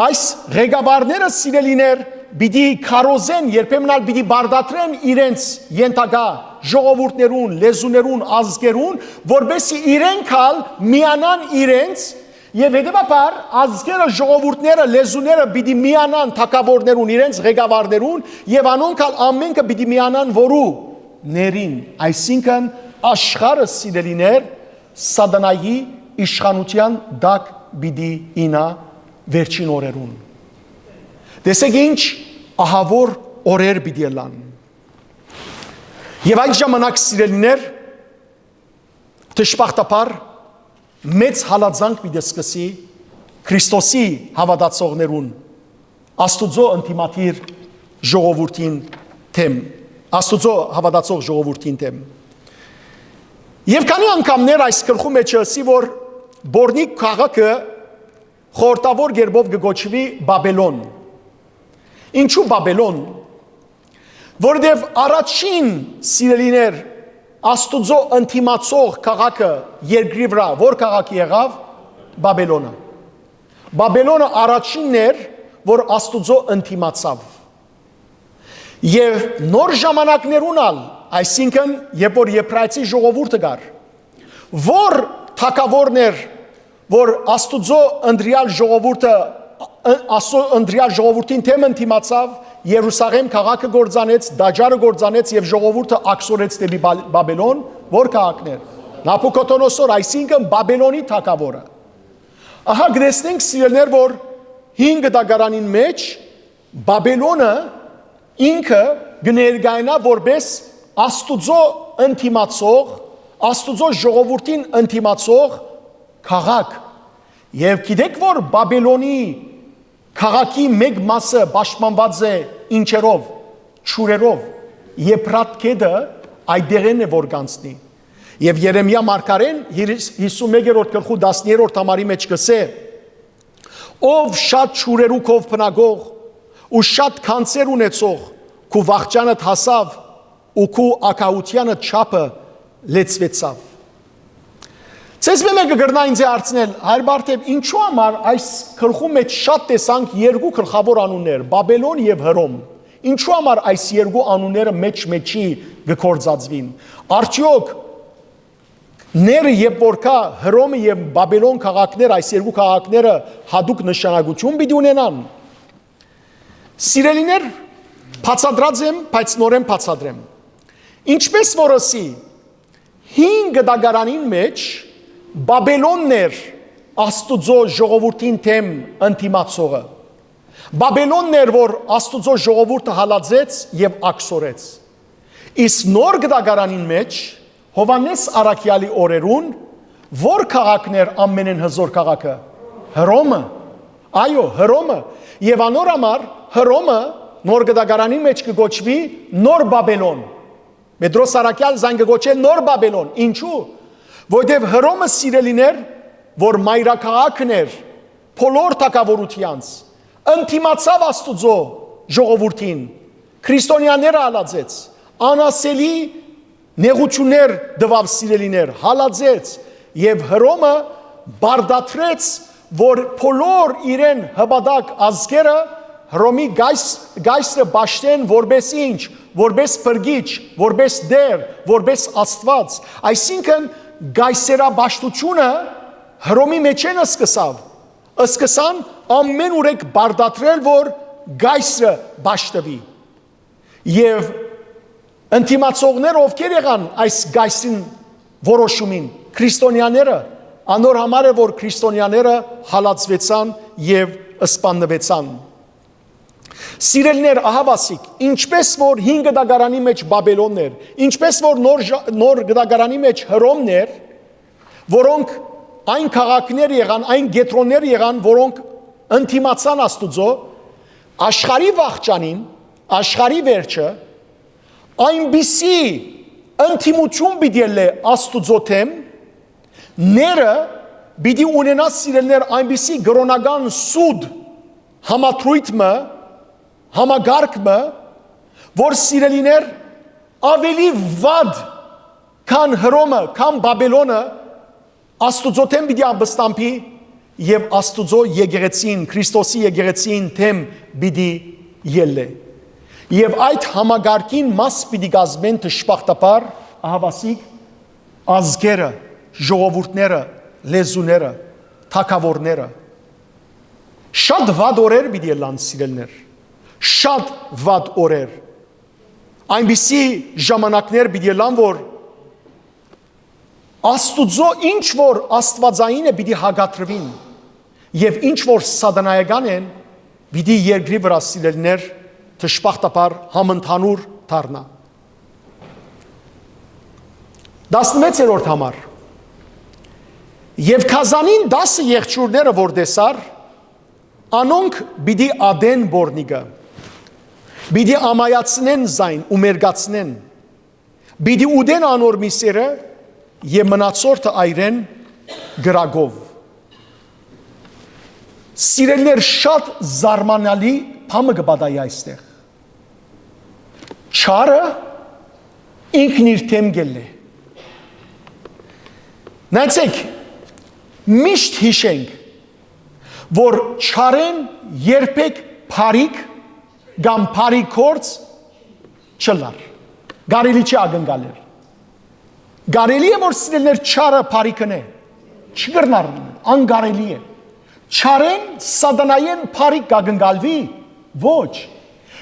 այս ղեկավարները, սիրելիներ, պիտի քարոզեն, երբեմն ալ պիտի բարդատրեն իրենց ենթակա ժողովուրդներուն, լեզուներուն, ազգերուն, որբեսի իրենք ալ միանան իրենց, եւ հետեւաբար ազգերը, ժողովուրդները, լեզուները պիտի միանան թագավորներուն, իրենց ղեկավարներուն, եւ անոնք ալ ամենքը պիտի միանան որու ներին, այսինքն աշխարհը, սիրելիներ, սատանայի իշխանության դակ պիտի ինա վերջին օրերուն։ Տեսեք ինչ ահավոր օրեր պիտի լան։ Եվ այդ ժամանակ, սիրելիներ, դժբախտաբար մեծ հալածանք պիտի սկսի Քրիստոսի հավատացողներուն, Աստուծո ընդդիմադիր ժողովրդին թեմ, Աստուծո հավատացող ժողովրդին թեմ։ Եվ քանի անգամներ այս գլխու մեջ ասի, որ Բորնիկ քաղաքը խորտավոր գերբով կգոչվի Բաբելոն։ Ինչու Բաբելոն։ Որովհետև առաջին, սիրելիներ, Աստուծո ընդդիմացող քաղաքը երկրի վրա որ քաղաք եղավ։ Բաբելոնը։ Բաբելոնը առաջինն էր, որ Աստուծո ընդդիմացավ։ Եվ նոր ժամանակներուն ալ, այսինքն երբ որ Եբրայեցի ժողովուրդը գար, որ թագավորներ, որ Աստուծո ընտրյալ ժողովուրդը, ընտրյալ ժողովրդին թեմ ընդդիմացավ, Երուսաղեմ քաղաքը գործանեց, Դաջարը գործանեց եւ ժողովուրդը ակսորեց դեպի Բաբելոն, որ քաղաքներ։ Նաբուկոդոնոսոր, այսինքն Բաբելոնի թագավորը։ Ահա գտեսնենք, սիրելներ, որ 5 դարանին մեջ Բաբելոնը ինքը կներկայանա որպես Աստուծո ընդդիմացող, Աստուծո ժողովրդին ընդդիմացող քաղաք։ Եվ գիտեք, որ Բաբելոնի քաղաքի մեկ մասը պաշտպանված է ինչերով, ճուրերով, Եփրատ գետը այդտեղեն է որ կանցնի։ Եվ Երեմիա մարգարեն 51-րդ գլխու 10-րդ համարի մեջ կսե. ով շատ ճուրերու կով բնագող ու շատ կանցեր ունեցող, քու վախճանդ հասավ ու քու ակաությանը չափը լեցվեցավ։ Ցես մեկը գրնա ինձ հարցնել, հայր Բարթև, ինչու համար այս գլխու մեջ շատ տեսանք երկու գլխավոր անուններ, Բաբելոն եւ Հռոմ։ Ինչու համար այս երկու անունները մեջ-մեջի գործածվին։ Արդյոք ները երբ որ կա Հռոմը եւ Բաբելոն քաղաքներ, այս երկու քաղաքները հadoop նշանակություն պիտի ունենան։ Սիրելիներ, բացատրած եմ, բայց նորեն բացատրեմ։ Ինչպես որ ասի 5 դարանին մեջ Բաբելոնն էր Աստուծո ժողովրդին թեմ ընդդիմացողը։ Բաբելոնն էր, որ Աստուծո ժողովուրդը հալածեց եւ ակսորեց։ Իսկ նոր դարանին մեջ Հովանես Արաքյալի օրերուն որ քաղաքն էր ամենեն հզոր քաղաքը։ Հռոմը։ Այո, Հռոմը։ Եվ անոր համար Հռոմը նոր դարանի մեջ կգոչվի նոր Բաբելոն։ Պետրոս Արաքյալ զայն կգոչել նոր Բաբելոն։ Ինչու։ Որտեւ Հռոմը, սիրելիներ, որ մայրաքաղաքն էր բոլոր թագավորությանց, ընդդիմացավ Աստուծո ժողովրդին, քրիստոնյաները հալածեց, անասելի նեղություններ դվավ, սիրելիներ, հալածեց եւ Հռոմը բարդատրեց, որ բոլոր իրեն հպատակ ազգերը Հռոմի գայսը բաշտեն որպես ինչ, որպես փրկիչ, որպես դեր, որպես Աստված, այսինքն գայսերաբաշտությունը Հռոմի մեջ են սկսավ, սկսան ամեն ուրեք բարդատրել, որ գայսը բաշտվի։ Եվ ընդիմացողները ովքեր եղան այս գայսին որոշումին, քրիստոնյաները, անոր համար է, որ քրիստոնյաները հալածվեցան եւ սպանվեցան։ Սիրելիներ, ահավասիկ, ինչպես որ 5 դագարանի մեջ Բաբելոններ, ինչպես որ նոր դագարանի մեջ Հռոմներ, որոնք այն քաղաքներ եղան, այն գետրոններ եղան, որոնք ընդիմացան Աստուծո, աշխարհի վաղճանին, աշխարհի վերջը, այնպիսի ընդիմություն պիտի լե Աստուծո թեմ, ները պիտի ունենա սիրելիներ այնպիսի գրոնական սուդ համատրույթը, համագարկը, որ սիրելիներ ավելի վատ քան Հռոմը, քան Բաբելոնը Աստուծո թեմ պիտի ապստամբի եւ Աստուծո եկեղեցին, Քրիստոսի եկեղեցին թեմ պիտի ելլե։ Եվ այդ համագարկին մաս պիտի կազմեն դժբախտաբար ահավասիկ ազգերը, ժողովուրդները, լեզուները, թագավորները։ Շատ վատ օրեր պիտի ելան սիրելիներ, շատ վատ օրեր, այնպիսի ժամանակներ պիտի ելան, որ Աստուծո ինչ որ աստվածային է պիտի հագատրվին եւ ինչ որ սատանայական են պիտի երկրի վրա սիրելիներ դժբախտաբար համընդհանուր դառնա։ 16-րդ համար Եվ Քազանին 10 եղջյուրները որ տեսար, անոնք պիտի ադեն բորնիգը, պիտի ամայացնեն զայն ու մերգացնեն, պիտի ուդեն անոր միսերը եւ մնացորդը այրեն գրագով։ Սիրելիներ, շատ զարմանալի բան կբադայի այստեղ։ Չարը ինքն իր թեմ գելե։ Նայեցեք, միշտ հիշենք, որ չարեն երբեք բարիք կամ բարիքորց չլար։ Գարելի չի ագնկալեր։ Գարելի է, որ սիրելիներ չարը բարիքն է։ Չգրնար, անգարելի է։ Չարեն սատանայեն բարիք կագնկալվի, ոչ։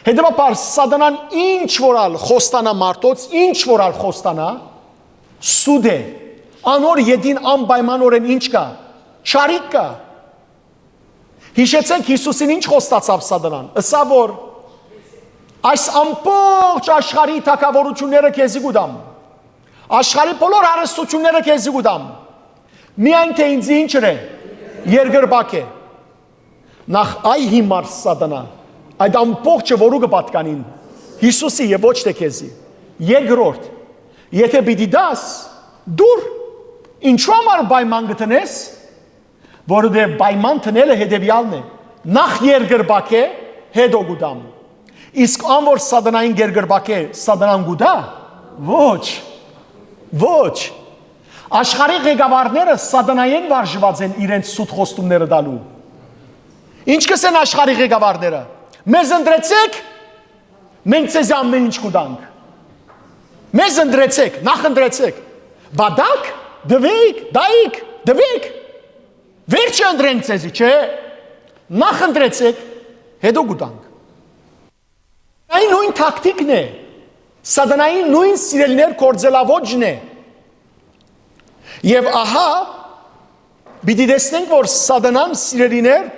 Հետևաբար սատանան ինչ որալ խոստանա մարդոց, ինչ որալ խոստանա, սուդ է։ Անոր յետին անպայմանորեն ինչ կա, չարիք կա։ Հիշեցեք Հիսուսին ինչ խոստացավ սատանան, ըսա որ այս ամբողջ աշխարհի թագավորությունները քեզի կուտամ, աշխարհի բոլոր հարստությունները քեզի կուտամ, միայն թե ինձ ինչ է, երկրպագ է։ Նախ այ հիմար սատանա, այդ ամբողջը որու կպատկանին, Հիսուսի եւ ոչ թե քեզի։ Երկրորդ, եթե պիտի դաս, դուր, ինչու համար պայման գտնես, որովհետև պայման տնելը հետևյալն է, նախ երկրպագ է, հետո գուտամ։ Իսկ ան որ սատանային երկրպագ է, սատանան գուտա, ոչ, ոչ։ Աշխարհի ղեկավարները սատանային վարժված են իրենց սուտ խոստումները տալու։ Ինչ կսեն աշխարհի ղեկավարները։ Մեզ ընտրեցեք, մենք ձեզ ամեն ինչ կուտանք։ Մեզ ընտրեցեք, նախ ընտրեցեք։ Բադակ, դվեք, դայիք, դվեք։ Վերջը ընտրենք ձեզի, չէ։ Նախ ընտրեցեք, հետո կուտանք։ Այն նույն տակտիկն է։ Սատանային նույն սիրելիներ կործելավոճն է։ Եվ ահա, պիտի տեսնենք, որ սատանան սիրելիներ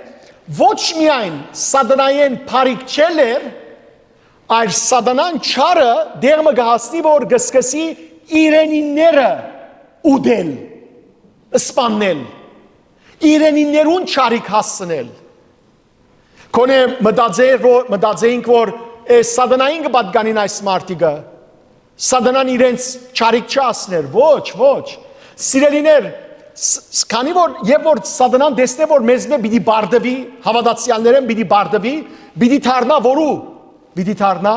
ոչ միայն սատանային բարիք չելեր, այլ սատանան չարը դեղմը գահստի, որ գսկսի իրենիները ուդել, սպաննել, իրենիներուն չարիք հասցնել։ Կոնե մտածեինք, որ սատանային կպատկանին այս մարդիկը, սատանան իրենց չարիք չասներ, ոչ, ոչ, սիրելիներ, քանի որ երբ որ սատանան տեսնե որ մեզ մե պիտի բարդվի, հավատացյալներեն պիտի բարդվի, պիտի դառնա որու, պիտի դառնա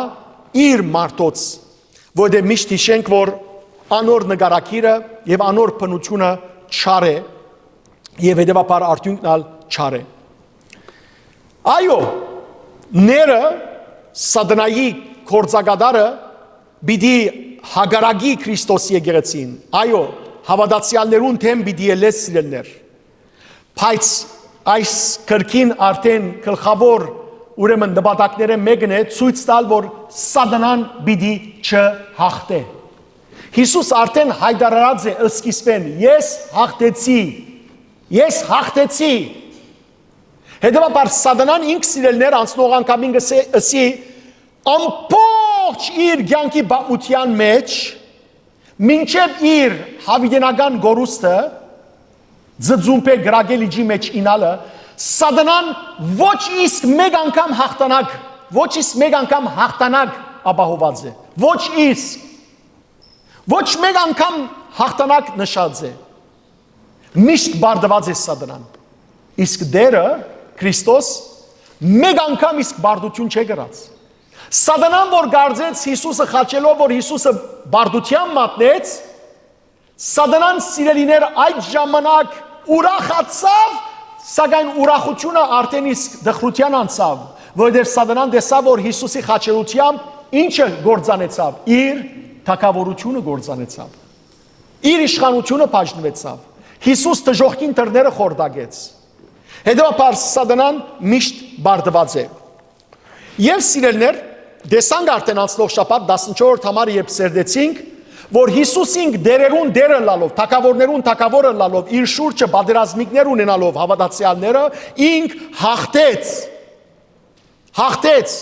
իր մարդոց, որովհետև միշտ հիշենք որ անոր նկարակիրը եւ անոր բնությունը չար է եւ հետեւաբար արդյունքն չար է։ Այո, ները սատանայի կորցակադարը պիտի հագարագի Քրիստոսի եկեղեցին։ Այո, հավատացյալներուն թեմ պիտի ելես սիրելներ։ Բայց այս կրկին արդեն գլխավոր ուրեմն նպատակները մեկն է ցույց տալ, որ սատանան պիտի չհաղթե։ Հիսուս արդեն հայտարարած է սկիզբեն. ես հաղթեցի։ Հետևաբար սատանան ինքս սիրելներ անցնող անգամին գսի ամբողջ իր կյանքի բաղության մեջ մինչև իր հավիտենական գորուստը ձծումպե գրագելիջի մեջ ինալը սատանան ոչ իսկ մեկ անգամ հաղթանակ ապահոված է, ոչ մեկ անգամ հաղթանակ նշած է, միշտ բարդված է սատանան, իսկ դերը Քրիստոս մեկ անգամ իսկ բարդություն չէ գրած։ Սատանան որ գարձեց Հիսուսը խաչելով, որ Հիսուսը բարդության մատնեց, սատանան սիրելիներ այդ ժամանակ ուրախացավ, սակայն ուրախությունը արդեն իսկ դխրության անցավ, որովհետև սատանան տեսավ, որ Հիսուսի խաչելությամբ ինչը գործանեցավ, իր թագավորությունը գործանեցավ, իր իշխանությունը բաժնվեցավ, Հիսուս դժոխքին դռները խորտակեց։ Հետևաբար սատանան միշտ բարդված է։ Եվ սիրելներ, դեսանք արդեն անցնող շաբաթ 14-րդ համարը երբ սերդեցինք, որ Հիսուսին դերերուն դերը լալով, թագավորներուն թագավորը լալով, իր շուրջը պատերազմիկներ ունենալով հավատացյալները, ինք հաղթեց։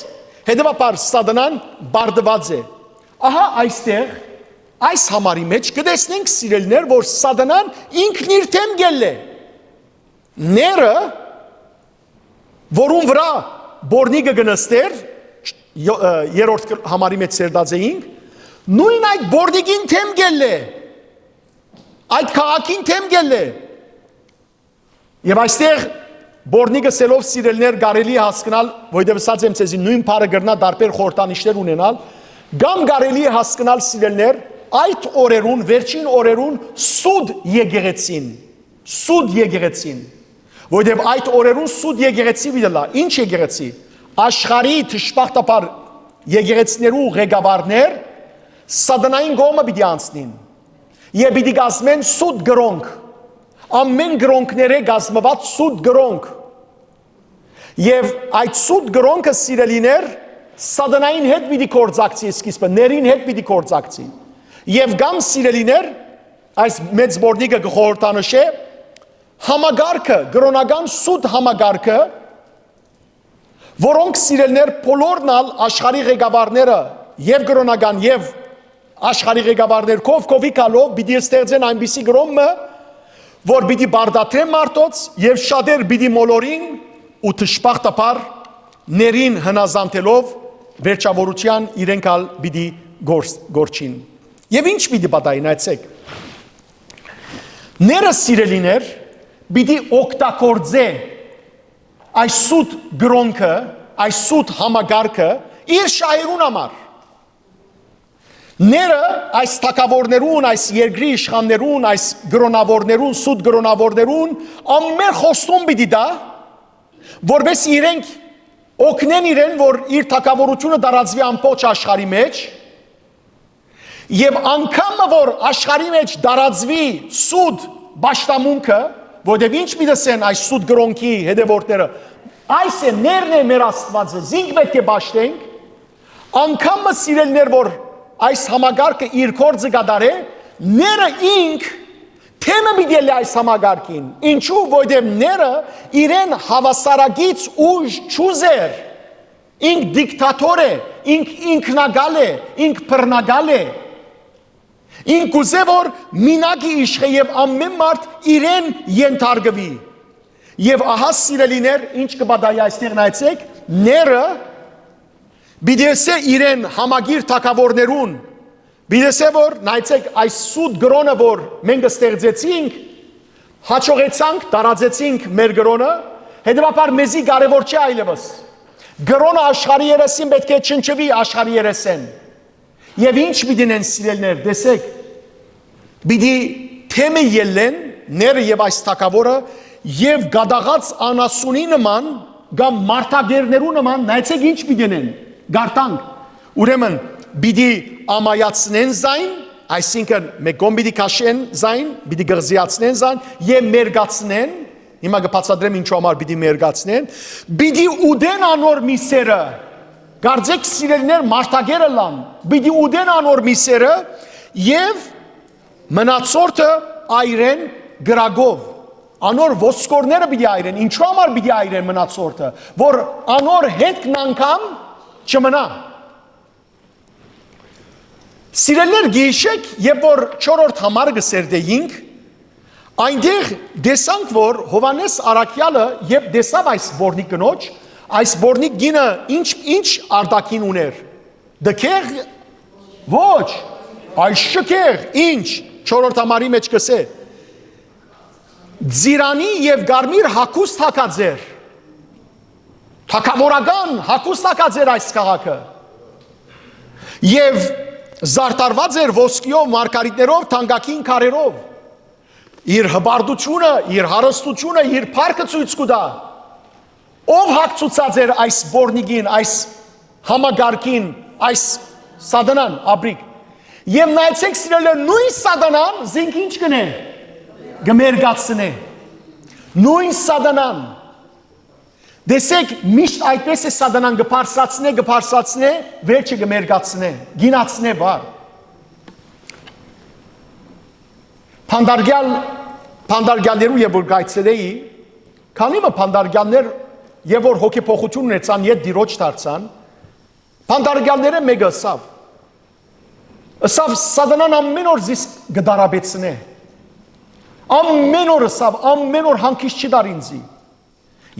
Հետևաբար սատանան բարդված է։ Ահա այստեղ այս համարի մեջ կտեսնենք սիրելներ, որ սատանան ինքն իր թեմ գել է։ Ները, որուն վրա բորնիկը գնստեր, երորդ համարի մեջ սերդած էինք, նույն այդ բորնիկին թեմ գել է, այդ քաղաքին թեմ գել է։ Եվ այստեղ բորնիկը սելով սիրելներ կարելի հասկանալ, որովհետև ասած եմ ցեզի նույն բառը գրնա տարբեր խորհրդանիշներ ունենալ, կամ կարելի հասկանալ սիրելներ այդ օրերուն, վերջին օրերուն սուդ եկեղեցին, որովհետև այդ օրերուն սուդ եկեղեցի վիդելա, ինչ եկեղեցի, աշխարհի թշպախտապար եկեղեցիներու ղեկավարներ սատանային կողմը պիտի անցնին, եւ պիտի գազմեն սուդ գրոնք, ամեն գրոնքները գազմված սուդ գրոնք, եւ այդ սուդ գրոնքը սիրելիներ սատանային հետ պիտի կործակցի սկիզբը, ներին հետ պիտի կործակցի, եւ գամ սիրելիներ այս մեծ բորնիկը գխորտանշե համագարկը, գրոնական սուդ համագարկը, որոնք սիրելներ բոլորնալ աշխարհի ղեկավարները եւ գրոնական եւ աշխարհի ղեկավարներ կովի կալով պիտի ստեղծեն այնպիսի գրոմը, որ պիտի բարդաթեն մարդոց եւ շատեր պիտի մոլորին ու թշպախտապար ներին հնազանդելով վերջավորության իրենքալ պիտի գործին։ Եվ ինչ պիտի պատահին այցեք։ Ները սիրելիներ պիտի օգտագործե այս սուտ գրոնքը, այս սուտ համագարկը իր շահերուն համար։ Ները այս թագավորներուն, այս երկրի իշխաններուն, այս գրոնավորներուն, սուտ գրոնավորներուն ամեն խոստում պիտի դա, որպես իրենք օգնեն իրեն, որ իր թագավորությունը դարածվի ամբողջ աշխարհի մեջ, եւ անգամը որ աշխարհի մեջ դարածվի սուտ բաշտամունքը, որտեղ ինչ պիտեսեն այս սուտ գրոնքի հետևորդները, այս է ներն է մեր Աստվածը, զինք պետք է բաշտենք, անգամը սիրելներ, որ այս համագարկը իր կորձը կդարե, ները ինք թեմը պիտի այս համագարկին, ինչու, որտեղ ները իրեն հավասարագից ուժ չուզեր, ինք դիկտատոր է, ինք ինքնագալ է, ինք բռնագալ է, ինք ուզե որ մինագի իշխե եւ ամեն մարդ իրեն ենթարկվի։ Եվ ահա սիրելիներ, ինչ կբադայի այստեղ նայեցեք, ները բիդեսե իրեն համագիր թագավորներուն, բիդեսե որ նայեցեք այս սուտ գրոնը, որ մենք ստեղծեցինք, հաջողեցանք, տարածեցինք մեր գրոնը, հետևաբար մեզի կարևոր չէ այլևս։ Գրոնը աշխարհի երեսին պետք է չնչվի աշխարհի երեսեն։ Եվ ինչ պիտին են սիրելներ, տեսեք, պիտի թեմը ելեն, ները եւ այս թագավորը, եւ գադաղած անասունի նման, կամ մարդագերներու նման, նայեցեք ինչ պիտին են, գարտանք, ուրեմն, պիտի ամայացնեն զայն, այսինքն մեկ կողմ պիտի քաշեն զայն, պիտի գղզիացնեն զայն, եւ մերգացնեն, հիմա կբացատրեմ ինչու համար պիտի մերգացնեն, պիտի ուդեն անոր միսերը, գարձեք սիրելիներ մարդագերը լան, պիտի ուդեն անոր միսերը եւ մնացորդը այրեն գրագով, անոր ոսկորները պիտի այրեն, ինչու համար պիտի այրեն մնացորդը, որ անոր հետքն անգամ չմնա։ Սիրելիներ գիշեք, երբ որ 4-րդ համարը գսերդեինք, այնտեղ դեսանք, որ Հովանես Արաքյալը երբ դեսավ այս բորնի կնոջ, այս բորնի գինը ինչ արտաքին ուներ։ Դքեղ ոչ, այս շքեղ, ինչ 4-րդ համարի մեջ կսե։ Ձիրանի եւ գարմիր հակուստ հակաձեր։ Թակամորական հակուստ հակաձեր այս քաղաքը։ Եվ զարտարված էր ոսկիով, մարգարիտներով, թանկագին քարերով։ Իր հբարդությունը, իր հարստությունը, իր փառքը ցույց կտա։ Ով հագցուցած էր այս բորնիգին, այս համագարկին, այս սադանան, աբրիկ։ Եվ նայեցեք սիրելիներ, նույն սադանան զինք ինչ կնե, գմերգացնե։ Նույն սադանան։ Դեսեք, միշտ այդպես է սադանան գպարսացնե, վերջը գմերգացնե, գինացնե վար։ Փանդարգյալներու եւ որ գայցրեի, քանիմը փանդարգյալներ եւ որ հոգեփոխություն ունեցան, ետ դիրոջ դարձան, փանդարգյալները մեկը ըսավ սադանան ամեն օր զիս գդարաբեցնե։ Ամեն օր ըսավ, ամեն օր հանգիստ չի դար ինձի։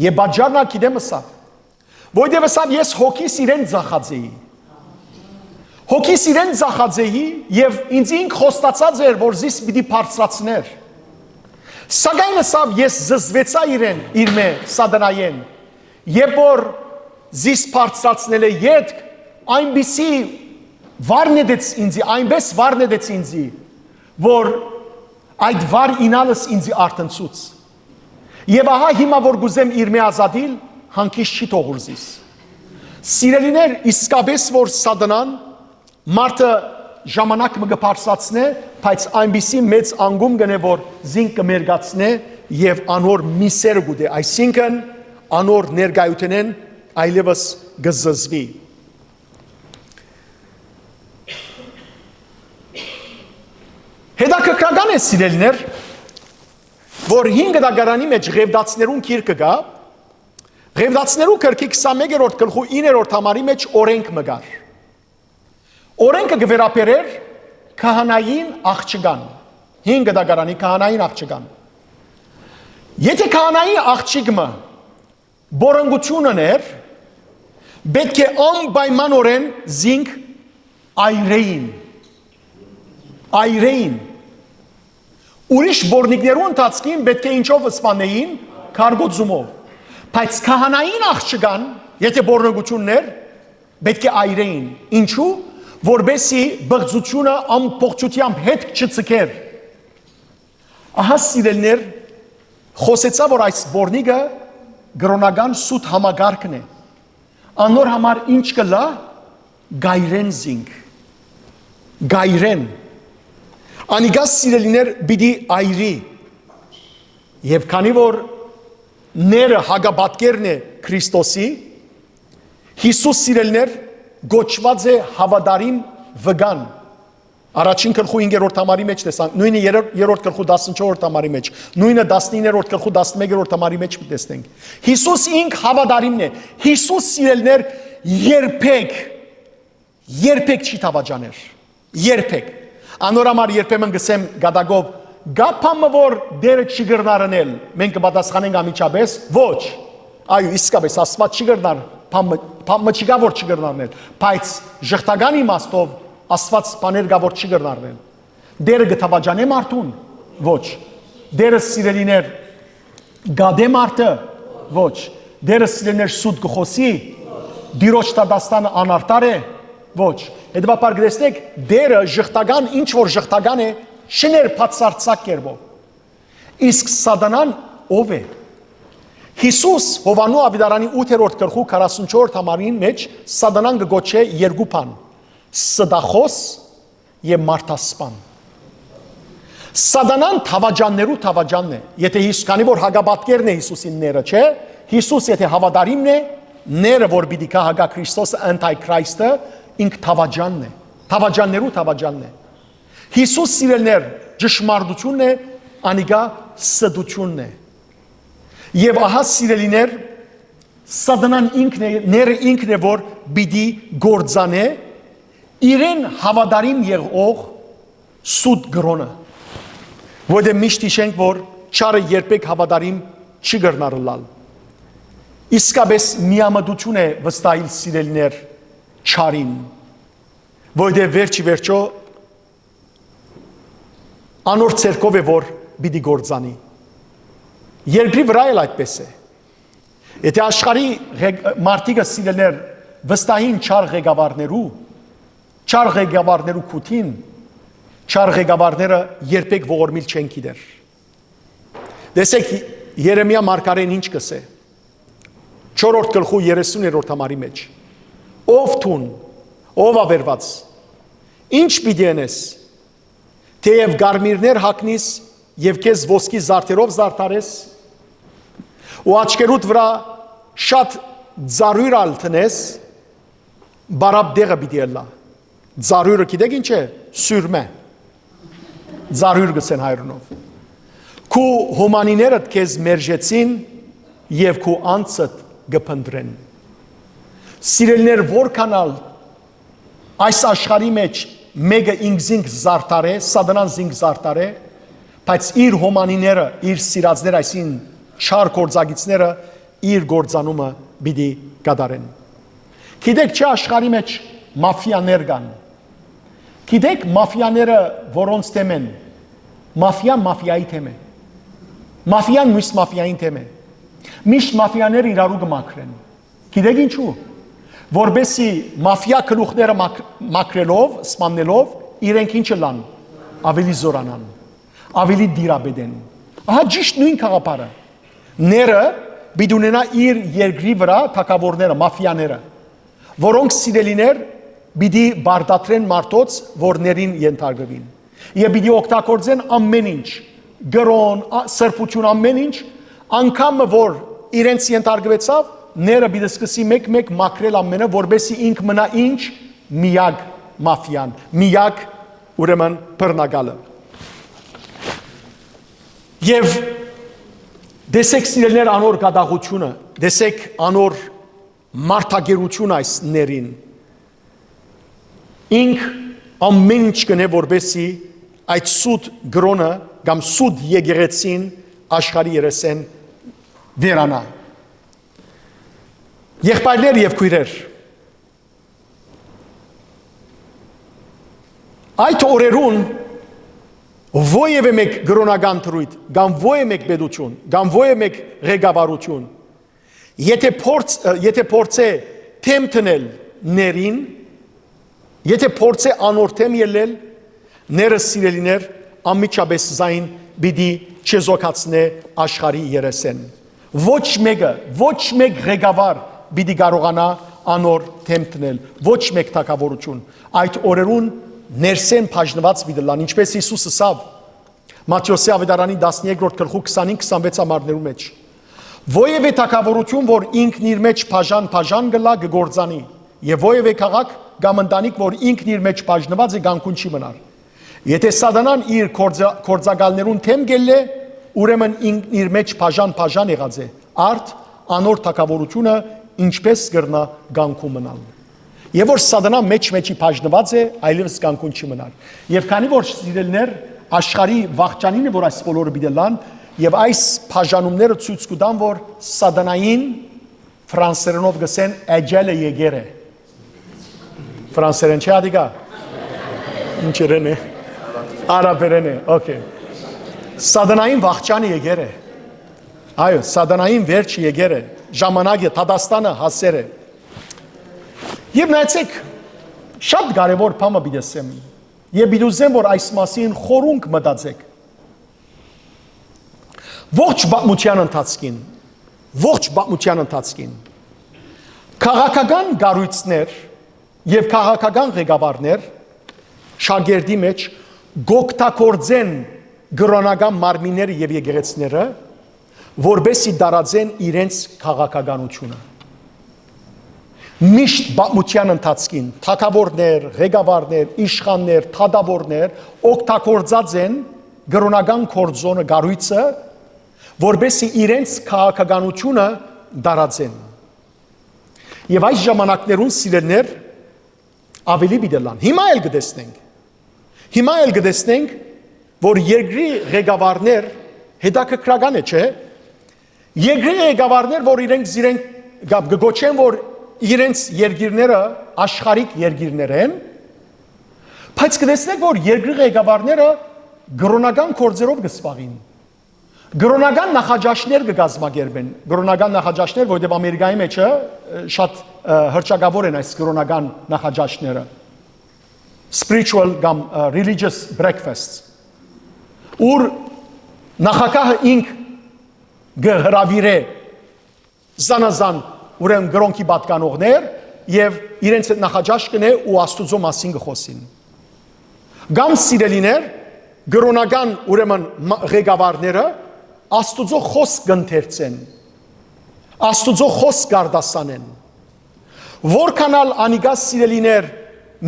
Եվ բաջարնա գիտեմ ըսավ, որտեւ ըսավ ես հոգիս իրեն ձախածեի։ Հոգիս իրեն ձախածեի եւ ինձ ինք խոստացած էր, որ զիս պիտի բարձրացներ։ Սակայն ըսավ ես զզվեցա իրեն, իր մե սադանայեն, երբ որ զիս բարձրացնել է ետք, այնպիսի վարնեդեց ինձի, այնպես վարնեդեց ինձի, որ այդ վար ինալս ինձի արտնցուց։ Եվ ահա հիմա որ գուզեմ իր մե ազատիլ, հանգիստ չի թողուր զիս։ Սիրելիներ, իսկապես որ սադանան մարդը ժամանակ մը գպարսացնե, բայց այնպիսի մեծ անգում գնե, որ զինք կմերգացնե եւ անոր միսերը գուդե, այսինքն անոր ներգայութենեն այլևս գզզվի։ Հետաքրքրական է սիրելիներ, որ 5 դագարանի մեջ Ղևդացներուն գիրքը կա, Ղևդացներու գրքի 21-րդ գլխու 9-րդ համարի մեջ օրենք մը կար։ Օրենքը գվերապերեր քահանային աղջկան, 5 դագարանի քահանային աղջկան։ Եթե քահանայի աղջիկը բորանգություն ուներ, պետք է անպայմանորեն զինք այրեին։ Ուրիշ բորնիկներու ընթացքին պետք է ինչով սպանեին, քարգոծումով։ Բայց քահանային աղջկան, եթե բորնագություններ, պետք է այրեին։ Ինչու? Որբեսի բղծությունը ամբողջությամբ հետ չցկեր։ Ահա սիրելիներ, խոսեցա, որ այս բորնիկը գրոնական սուտ համագարկն է։ Անոր համար ինչ կլա? Գայրեն զինք։ Գայրեն։ Անիգաս սիրելիներ բիդի այրի։ Եվ քանի որ ները հագաբատկերն է Քրիստոսի, Հիսուս սիրելիներ գոչված է հավատարիմ վգան։ Առաջին գլխու 5-րդ համարի մեջ տեսանք, նույնը 3-րդ գլխու 14-րդ համարի մեջ, նույնը 19-րդ գլխու 11-րդ համարի մեջ տեսնենք։ Հիսուս ինք հավատարիմն է։ Հիսուս սիրելիներ երբեք չի թավաջաներ։ Երբեք։ Անոր համար երբեմն գսեմ գադագով գապամը որ դերը չի գրնարնել, մենք կպատասխանենք ամիջապես, ոչ։ Այո, իսկապես Աստված չի գրնար, փամը չի գա որ չի գրնարնել, բայց ժխտական իմաստով Աստված բաներ գա որ չի գրնարնել։ Դերը գթավաջանե մարդուն, ոչ։ Դերը սիրելիներ գադե մարդը, ոչ։ Դերը սիրելիներ սուտ գխոսի, դիրոջ տադաստանը անարտար է, ոչ։ Հետևաբար գտեսնեք, դերը ժխտական, ինչ որ ժխտական է, շներ բացարձակ կերպով։ Իսկ սադանան ով է։ Հիսուս Հովանու Ավիդարանի 8-րդ գլխու 44 համարին մեջ սադանան կգոչե երկու բան՝ սդախոս եւ մարդասպան։ Սատանան թավաջաններու թավաջանն է։ Եթե քանի որ հագաբատկերն է Հիսուսին ները, չէ, Հիսուս եթե հավատարիմն է, ները որ պիտի կա հագա Քրիստոսը անտայքրիստը, ինք թավաջանն է։ Թավաջաններու թավաջանն է։ Հիսուս սիրելներ ճշմարտությունն է, անիգա սդությունն է։ Եվ ահա սիրելիներ, Սատանան ինքն է, ները ինքն է, որ պիտի գործանե իրեն հավատարիմ եղող սուտ գրոնը։ Որտեղ միշտ հիշենք, որ չարը երբեք հավատարիմ չի գրնար լալ։ Իսկապես միամտություն է վստահիլ սիրելիներ չարին, որտեղ վերջի վերջո անոր ցերկով է, որ պիտի գործանի։ Երկրի վրա էլ այդպես է։ Եթե աշխարհի մարդիկը սիրելներ վստահին չար ղեկավարներու քութին, չար ղեկավարները երբեք ողորմիլ չեն գիտեր։ Տեսեք Երեմիա մարգարեն ինչ կսե։ 4-րդ գլխու 30-րդ համարի մեջ։ Ով թուն, ով ավերված, ինչ պիտի անես, թեև գարմիրներ հագնիս եւ քեզ ոսկի զարդերով զարդարես, ու աչքերուդ վրա շատ ծառյուր ալտնես, բարապ դեղը պիտի ելա։ Ծառյուրը գիտեք ինչ է։ Սյուրմե։ Ծառյուր գսեն հայրենով։ Քու հոմանիներդ քեզ մերժեցին եւ քու անցդ գփնդրեն։ Սիրելիներ, որքանալ այս աշխարհի մեջ մեկը ինքզինք զարդարե, սատանան զինք զարդարե, բայց իր հոմանիները, իր սիրածները, այսին չար գործագիցները իր գործանումը պիտի կատարեն։ Գիտեք չէ աշխարհի մեջ մաֆիաներ կան։ Գիտեք մաֆիաները որոնց թեմ են։ Մաֆիան մաֆիայի թեմ է։ Մաֆիան մյուս մաֆիային թեմ է։ Միշտ մաֆիաները իրարու կմաքրեն։ Գիտեք ինչու։ Որբեսի մաֆիա գլուխները մաքրելով, սպանելով իրենք ինչը լան, ավելի զորանան, ավելի դիրաբեդեն։ Ահա ճիշտ նույն խաղապարը։ Ները պիտի ունենա իր երկրի վրա թակավորները, մաֆիաները, որոնք սիրելիներ պիտի բարդատրեն մարդոց, որ ներին ենթարկվին։ Եվ պիտի օգտագործեն ամեն ինչ, գրոն, սրբություն ամեն ինչ, անգամ որ իրենց ենթարկվեցավ, ները պիտի սկսի մեկ-մեկ մաքրել ամենը, որբեսի ինք մնա ինչ միակ մաֆիան, միակ ուրեմն բռնագալը։ Եվ դեսեք սիրելիներ անոր գադաղությունը, դեսեք անոր մարդագերություն այս ներին։ Ինք ամեն ինչ կնե որբեսի այդ սուտ գրոնը կամ սուտ եկեղեցին աշխարհի երեսեն վերանա։ Եղբայրներ եւ քույրեր, այդ օրերուն ովևէ մեկ գրոնական թրույթ, կամ ովևէ մեկ պետություն, կամ ովևէ մեկ ղեկավարություն, եթե փորձե թեմ տնել ներին, եթե փորձե անորթեմ ելել, ները սիրելիներ ամիջապես զայն պիտի չեզոքացնե աշխարհի երեսեն։ Ոչ մեկ ղեկավար պիտի կարողանա անոր թեմ տնել, ոչ մեկ թակավորություն։ Այդ օրերուն ներսեն բաժնված պիտի լան, ինչպես Հիսուսը ասավ Մատթեոսի ավետարանի 13-րդ գլխու 25-26 համարներու մեջ։ Ովևէ թակավորություն, որ ինքն իր մեջ բաժան գլա գործանի, եւ ովևէ քաղաք կամ ընտանիք, որ ինքն իր մեջ բաժնված է, գանկուն չի մնար։ Եթե սատանան իր կորձակալներուն թեմ գելե, ուրեմն ինքն իր մեջ բաժան եղած է, արդ անոր թակավորությունը ինչպես կրնա գանկում մնալ։ Եվ որ սատանան մեջի բաժնված է, այլևս գանկուն չի մնար։ Եվ քանի որ սիրելիներ աշխարհի վաղճանին է, որ այս բոլորը պիտի լան, եւ այս բաժանումները ցույց կտան, որ սատանային ֆրանսերենով գսեն էջելը եկեր է։ Ֆրանսերեն չէ ադիգա։ Ինչերեն է։ Արաբերեն է, օքեյ։ Սատանային վաղճանը եկեր է։ Այո, սատանային վերջ եկեր է։ Ժամանակը Թադաստանը հասեր է։ Եվ նայեցեք, շատ կարևոր բան պիտի ասեմ։ Եվ պիտի ուզեմ, որ այս մասին խորունկ մտածեք։ Ողջ պատմության ընթացքին քաղաքական գառույցներ եւ քաղաքական ղեկավարներ շագերդի մեջ գոկտակորձեն գրոնական մարմինները եւ եկեղեցիները, որբեսի դարածեն իրենց քաղաքականությունը։ Միշտ բամության ընթացքին թագավորներ, ղեկավարներ, իշխաններ, թադավորներ օգտագործած են գրոնական կորձոնը գարույցը, որբեսի իրենց քաղաքականությունը դարածեն։ Եվ այս ժամանակներուն սիրելներ ավելի բիդելան։ Հիմա էլ գտեսնենք, որ երկրի ղեկավարներ հետաքրքրական է, չէ՞։ Երկրի ղեկավարներ, որ իրենք գոչեն, որ իրենց երկիրները աշխարհիկ երկիրներ են, բայց կտեսնեք, որ երկրի ղեկավարները գրոնական կորձերով կսպաղին։ Գրոնական նախաճաշներ կգազմագերբեն, գրոնական նախաճաշներ, որտեղ Ամերիկայի մեջ շատ հռչակավոր են այս գրոնական նախաճաշները։ Spiritual կամ religious breakfasts։ Ուր նախագահը ինք գհրավիրե զանազան ուրեմն գրոնքի պատկանողներ եւ իրենց այդ նախաճաշ կնե ու Աստուծո մասին կխոսին։ Կամ սիրելիներ գրոնական ուրեմն ղեկավարները Աստուծո խոսք կընթերցեն, Աստուծո խոսք գարդասանեն։ Որքանալ անիգա սիրելիներ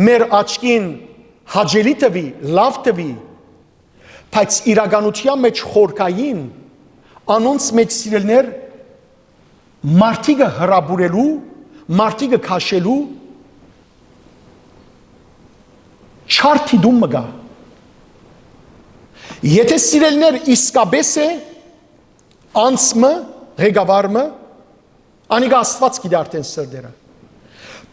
մեր աչքին հաճելի տվի, լավ տվի, բայց իրականության մեջ խորքային անոնց մեջ սիրելիներ մարդիկը հրաբուրելու, մարդիկը քաշելու չարթիդում մգա։ Եթե սիրելիներ իսկապես է անցմը, ղեկավարը, անիգա Աստված գիտի արդեն սրդերը։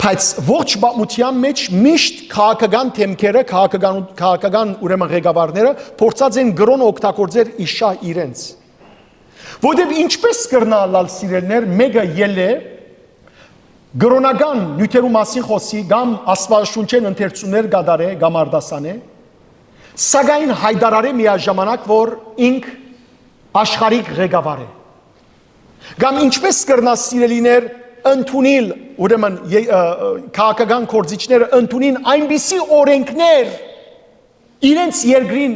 Բայց ողջ բամության մեջ միշտ քաղաքական թեմքերը, քաղաքական ուրեմն ղեկավարները փորձած են գրոն օգտագործել իշա իրենց։ Որտեւ ինչպես կրնալալ սիրելներ, մեկը ելե գրոնական նյութերու մասին խոսի, կամ աստվածաշունչեն ընթերցումներ գդարե, կամ արդասանե, սակայն հայտարարե միաժամանակ, որ ինք աշխարհիկ ղեկավար է։ Կամ ինչպես կրնա սիրելիներ ընդունիլ, ուրեմն քաղաքական կորձիչները ընդունին այնպիսի օրենքներ իրենց երկրին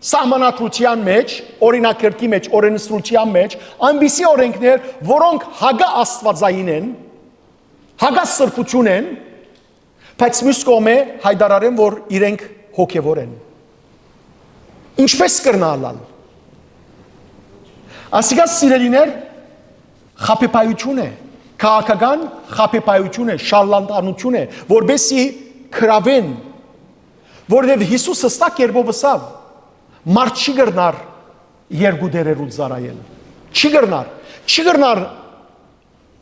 սահմանադրության մեջ, օրինակարգի մեջ, օրենսդրության մեջ, այնպիսի օրենքներ, որոնք հագա աստվածային են, հագա սրբություն են, բայց մյուս կողմը հայտարարեն, որ իրենք հոգևոր են։ Ինչպես կրնալալ։ Ասիկա սիրելիներ խաբեբայություն է, քաղաքական խաբեբայություն է, շարլատանություն է, որբեսի քրավեն, որովհետև Հիսուս հստակ կերպով ասավ, մարդ չի գրնար երկու դերերու ծառայել։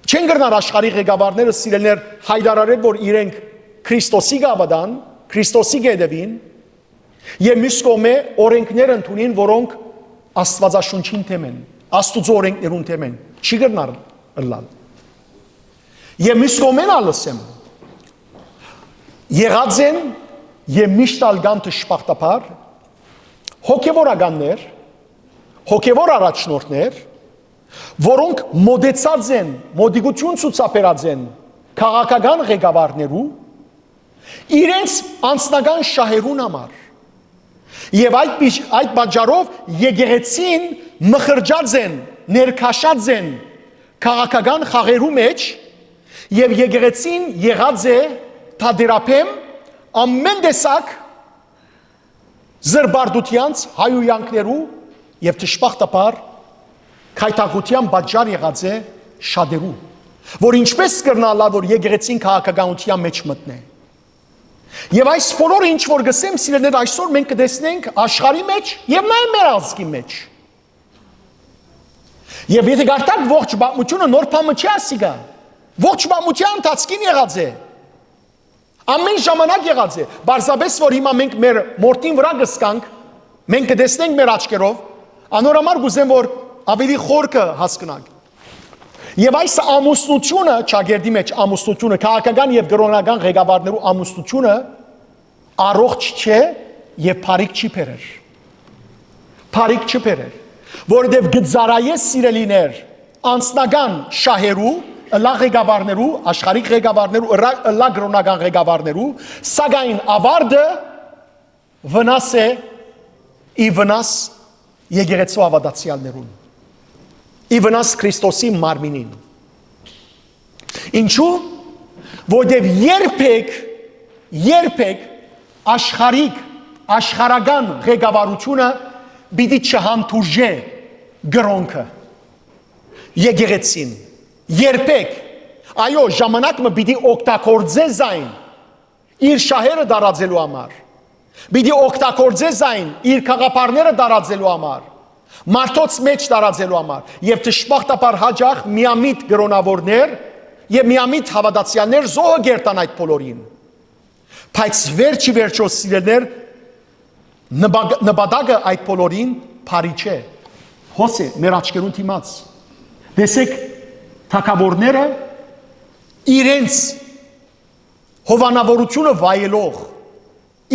Չեն գրնար աշխարհի ղեկավարները սիրելներ հայտարարել, որ իրենք Քրիստոսի գավադան, Քրիստոսի գեդևին, եւ մյուս կողմը օրենքներ ընդունին, որոնք Աստվածաշունչին թեմ են, Աստուծո օրենքներուն թեմ են։ Չի գրնար ըլլալ։ Եվ մյուս կողմեն ալսեմ, եղած են եւ միշտ ալգան տշպախտապար հոգևորականներ, հոգևոր առաջնորդներ, որոնք մոդեցած են, մոդիգություն ցուցաբերած են քաղաքական ղեկավարներու իրենց անձնական շահերուն համար։ Եվ այդ պատճառով եկեղեցին մխրջած են, ներքաշած են քաղաքական խաղերու մեջ եւ եկեղեցին եղած է թադերապեմ ամեն տեսակ զրբարդությանց հայույանքներու եւ ճշմարտաբար քայթակության պատճառ եղած է շատերու, որ ինչպես կրնալա, որ եկեղեցին քաղաքականության մեջ մտնե։ Եվ այս բոլորը ինչ որ գսեմ սիրելիներ, այսօր մենք կտեսնենք աշխարհի մեջ եւ նաեւ մեր ազգի մեջ։ Եվ եթե գարտակ ողջ բամությունը նոր բամը չի ասիգա, ողջ բամության ընթացքին եղած է։ Ամեն ժամանակ եղած է, բարձաբես որ հիմա մենք մեր մորտին վրա գսկանք, մենք կտեսնենք մեր աչքերով, անորամար գուզեմ որ ավելի խորքը հասկանանք։ Եվ այս ամուսնությունը, ճագերդի մեջ ամուսնությունը, քաղաքական եւ գրոնական ղեկավարներու ամուսնությունը առողջ չէ եւ բարիք չի բերեր։ Բարիք չի բերեր, որովհետեւ գծարայե սիրելիներ անձնական շահերու, լա ղեկավարներու, աշխարհիկ ղեկավարներու, լա գրոնական ղեկավարներու, սակայն ավարտը վնաս է ի վնաս եկեղեցու հավատացյալներուն։ Ի վնաս Քրիստոսի մարմինին։ Ինչու՞, որտեղ երբեք աշխարհական ղեկավարությունը պիտի չհանդուրժե գրոնքը եկեղեցին։ Երբեք, այո, ժամանակը պիտի օգտագործե զայն իր շահերը դարածելու համար։ Պիտի օգտագործե զայն իր խաղապարները դարածելու համար, մարդոց մեջ դարածելու համար, եւ դժբախտաբար հաջող միամիտ գրոնավորներ եւ միամիտ հավատացյալներ զոհը գերտան այդ բոլորին։ Բայց վերջո սիրելներ նպատակը այդ բոլորին բարի չէ։ Հոսե մեր աչքերուն դիմաց։ Տեսեք թագավորները իրենց հովանավորությունը վայելող,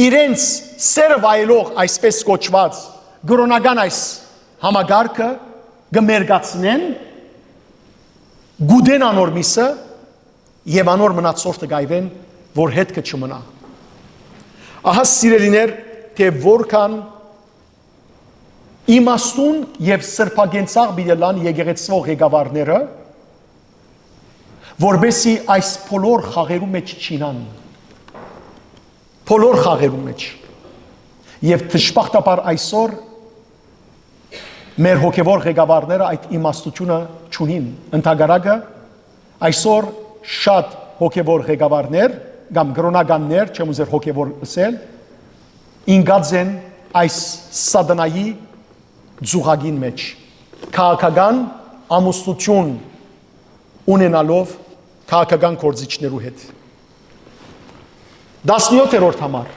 իրենց սերը վայելող այսպես կոչված գրոնական այս համագարկը գմերգացնեն, գուդեն անոր միսը եւ անոր մնացորդը գայվեն, որ հետքը չմնա։ Ահա սիրելիներ, թե որքան իմաստուն եւ սրբագենցաղ բիլան եկեղեցվող ղեկավարները, որբեսի այս բոլոր խաղերու մեջ չինան, բոլոր խաղերու մեջ, եւ դժբախտաբար այսօր մեր հոգևոր ղեկավարները այդ իմաստությունը չունին։ Ընդհանրակը այսօր շատ հոգևոր ղեկավարներ կամ գրոնականներ, չեմ ուզեր հոգևոր ասել, ինգած են այս սատանայի ձուղագին մեջ, քաղաքական ամուսնություն ունենալով քաղաքական գործիչներու հետ։ 17-րդ համար։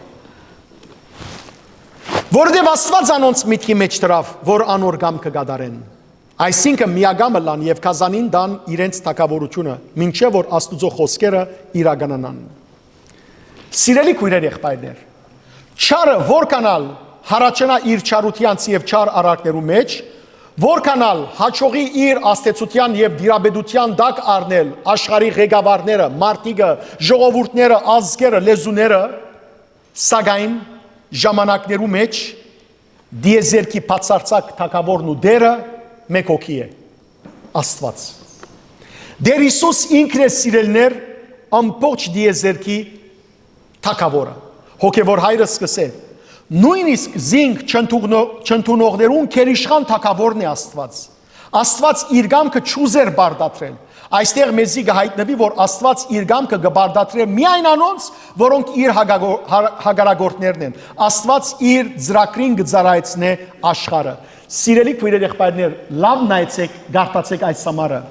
Որովհետև Աստված անոնց միտքի մեջ դրավ, որ անոր կամքը կատարեն։ Այսինքն միագամը լան եւ կազանին դան իրենց թակավորությունը, մինչև որ Աստուծո խոսքերը իրականանան։ Սիրելի քույրեր եղբայրներ, չարը որքանալ հարաճանա իր չարությանց եւ չար արարքներու մեջ, որքանալ հաջողի իր աստեցության եւ դիրաբեդության դակ առնել աշխարհի ղեկավարները, մարտիկը, ժողովուրդները, ազգերը, լեզուները, սակայն ժամանակներու մեջ դիեզերքի բացարձակ թակավորն ու դերը մեկ հոգի է, Աստված։ Դեր Հիսուս ինքն է սիրելներ ամբողջ դիեզերքի թակավորը։ Հոգևոր հայրը սկսե, նույնիսկ զինք չընդունողներուն քերիշխան թակավորն է Աստված։ Աստված իր կամքը չուզեր բարդատրել։ Այստեղ մեզի կհայտնվի, որ Աստված իր կամքը կբարդատրե միայն անոնց, որոնք իր հագարագործներն են։ Աստված իր ծրագրին կծառայեցնե աշխարհը։ Սիրելի քույրեր եղբայրներ, լավ նայեցեք, գարտացեք այս համարը։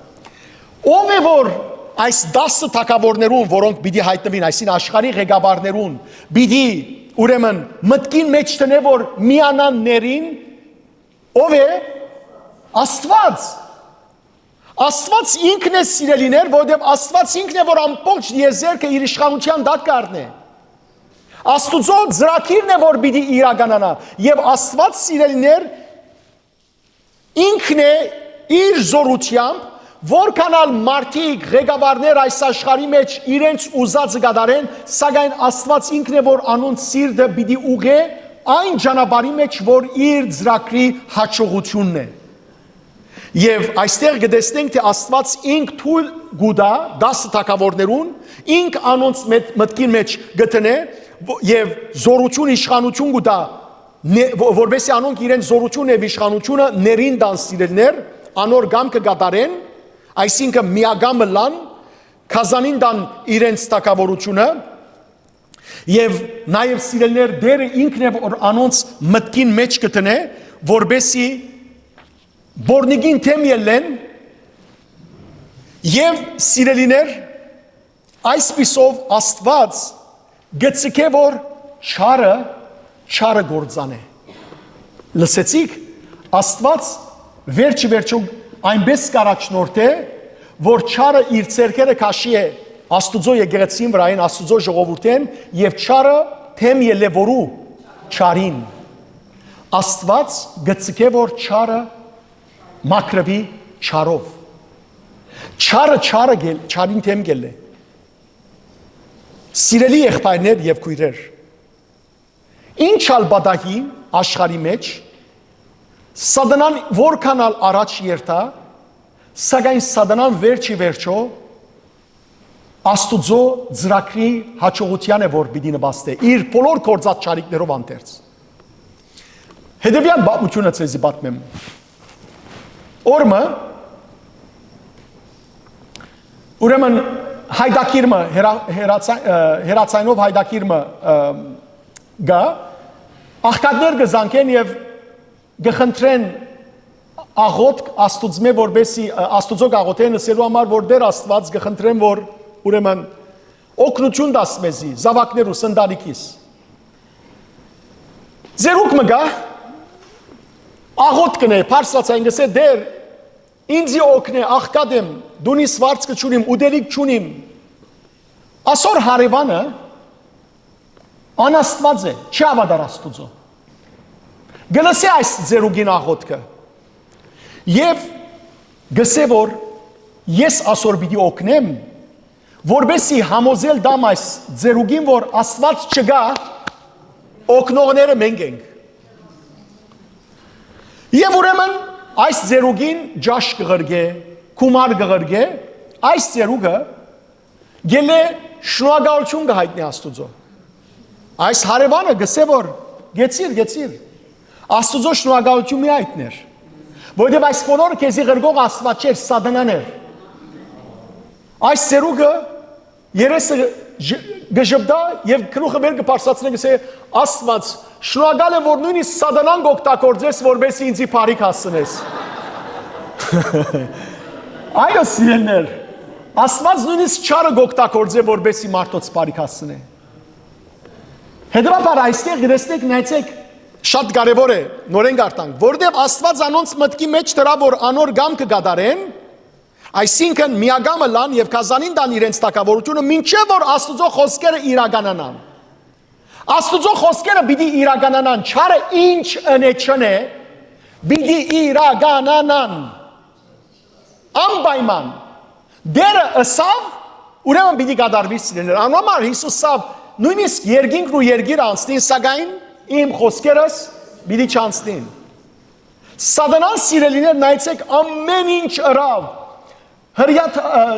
Ով է որ այս 10 թակավորներուն, որոնք պիտի հայտնվին, այսին աշխարհի ղեկավարներուն, պիտի ուրեմն մտքին մեջ տնե, որ միանաններին, ով է? Աստված։ Աստված ինքն է սիրելիներ, որովհետև Աստված ինքն է, որ ամբողջ դիեզերքը իր իշխանության տակ կառնե։ Աստուծո ծրագիրն է, որ պիտի իրականանա, եւ Աստված սիրելիներ ինքն է իր զորությամբ, որքանալ մարդիկ, ղեկավարներ այս աշխարհի մեջ իրենց ուզածը կատարեն, սակայն Աստված ինքն է, որ անոնց սիրտը պիտի ուղղե այն ճանապարհի մեջ, որ իր ծրագրի հաջողությունն է։ Եվ այստեղ կտեսնենք, թե Աստված ինք թույլ գուտա 10 թագավորներուն, ինք անոնց մտքին մեջ գտնե եւ զորություն իշխանություն գուտա, որովհետեւ անոնք իրենց զորությունն եւ իշխանությունը ներին դան սիրելներ, անոր կամքը կատարեն, այսինքն միագամը լան, կազանին դան իրենց թագավորությունը եւ նաեւ սիրելներ դերը ինքն է, որ անոնց մտքին մեջ գտնե, որբեսի Բորնիգին թեմ ելեն եւ սիրելիներ այսպիսով Աստված գծկե որ չարը գործան է։ Լսեցիք, Աստված վերջը այնպես կառաջնորդ է, որ չարը իր ցերկերը քաշի է Աստուծո եկեղեցին վրային, Աստուծո ժողովուրդին եւ չարը թեմ ելե որու չարին։ Աստված գծկե որ չարը մակրվի չարով։ Չարին թեմ գել է։ Սիրելի եղբայրներ եւ քույրեր, ինչ ալ բադահի աշխարհի մեջ Սատանան որքանալ առաջ երթա, սակայն սատանան վերջի վերջո Աստուծո ծրագրի հաջողության է որ պիտի նպաստե իր բոլոր գործած ճարիքներով անտերց։ Հետևյալ պատմությունը ցեզի պատմեմ։ Օրը ուրեմն հայդակիրմը հերացայնով հայդակիրմը գա աղքատներ գզանքեն եւ գխնդրեն աղոտ Աստուծմե որբեսի Աստուծո գաղութեն ասելու համար որ դեր Աստված գխնդրեն որ ուրեմն օգնություն դաս մեզի զավակներու սնդալիքիս ձերուկ մգա աղոտ կնե փարսացային գսե դեր ինձի օգնե աղքատեմ դունիս վարձ կչունիմ ուդելիք չունիմ ասոր հարևանը անաստված է չի ավադար Աստուծո գլսե այս ձերուգին աղոտքը եւ գսե որ ես ասոր պիտի օգնեմ որբեսի համոզել դամ այս ձերուգին որ Աստված չգա օգնողները մենք ենք եւ ուրեմն այս ձերուգին ջաշ կղրգե կումար կղրգե այս ձերուգը գելե շնորհակալություն կհայտնի Աստուծո այս հարևանը գսե որ գեցիր Աստուծո շնորհակալություն մի հայտներ որովհետեւ այս բոլորը քեզի ղրգող Աստված չէր սատանան էր այս ձերուգը երեսը գժբդա եւ քրուխը վեր կփարսացնե գսե Աստված շնորհակալ եմ որ նույնիսկ սատանան գօգտագործես որբեսի ինձի բարիք հասցնես այո սիրելներ Աստված նույնիսկ չարը գօգտագործե որբեսի մարդոց բարիք հասցնե հետեւաբար այստեղ գրեստեք նայեցեք շատ կարևոր է նորեն գարտանք որովհետեւ Աստված անոնց մտքի մեջ դրա որ անոր գամ կգադարեն այսինքն միագամը լան եւ կազանին դան իրենց տակավորությունը մինչեւ որ Աստուծո խոսքերը իրականանան Աստուծո խոսքերը պիտի իրականանան չարը ինչ ընեչն է պիտի իրականանան անպայման դերը ըսավ ուրեմն պիտի կատարվի սիրելիներ անոմար Հիսուսով նույնիսկ երկինքն ու երկիրը անցնին սակայն իմ խոսքերս պիտի չանցնին սատանան սիրելիներ նայեցեք ամեն ինչ ըրավ հրյա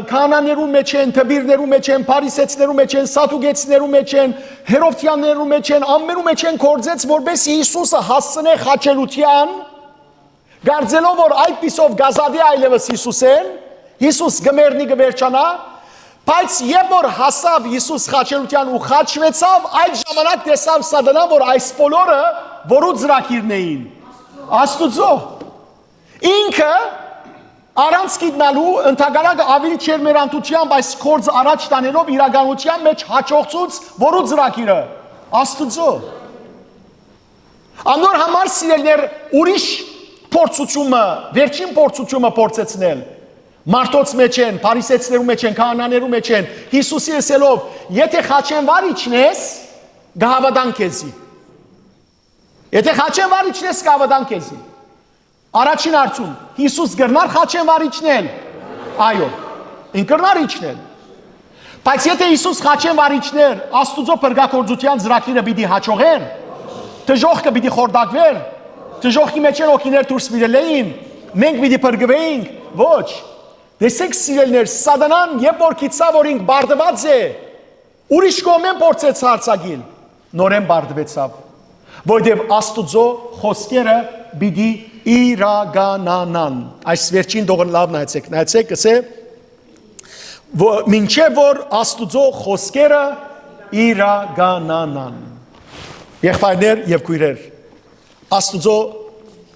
քահանաներու մեջ են, թբիրներու մեջ են, փարիսեցիներու մեջ են, սատուգեցիներու մեջ են, հերովդյաններու մեջ են, ամենու մեջ են կործեց, որպես Հիսուսը հասցնե խաչելության, գարձելով որ այդպիսով գազադի այլևս Հիսուսեն, Հիսուս գմերնի գվերջանա, բայց երբ որ հասավ Հիսուս խաչելության ու խաչվեցավ, այդ ժամանակ տեսավ սատանան, որ այս բոլորը որու ծրագիրն էին, Աստուծո, ինքը Առանց գիտնալու ընդհանրակը ավելի չեր մեր անտությամբ այս կորձ առաջ տանելով իրականության մեջ հաջողցուց որու ծրագիրը Աստուծո Անոր համար սիրելներ ուրիշ փորձությունը վերջին փորձությունը փորձեցնել մարդոց մեջ են փարիսեցիներու մեջ են քահանաներու մեջ են Հիսուսի ասելով եթե խաչեն վարիչն ես գահավադան քեզի եթե խաչեն վարիչն ես գահավադան քեզի Առաջին հարցում Հիսուս գրնար խաչեն վարիչնել այո ինքրնար իջնել բայց եթե Հիսուս խաչեն վարիչներ Աստուծո փրկագործության ծրագիրը պիտի հաջողեր դժոխքը պիտի խորդակվեր դժոխքի մեջ են օքիներ դուրս միրելեին մենք պիտի փրկվեինք ոչ դեսեք սիրելներ սատանան երբ որ գիտա որ ինք բարդված է ուրիշ կողմեն փորձեց հարցակիլ նորեն բարդվեցավ որովհետև Աստուծո խոսքերը պիտի իրականանան այս վերջին դողն լավ նայեցեք ասե մինչև որ Աստուծո խոսքերը իրականանան եղբայրներ եւ քույրեր Աստուծո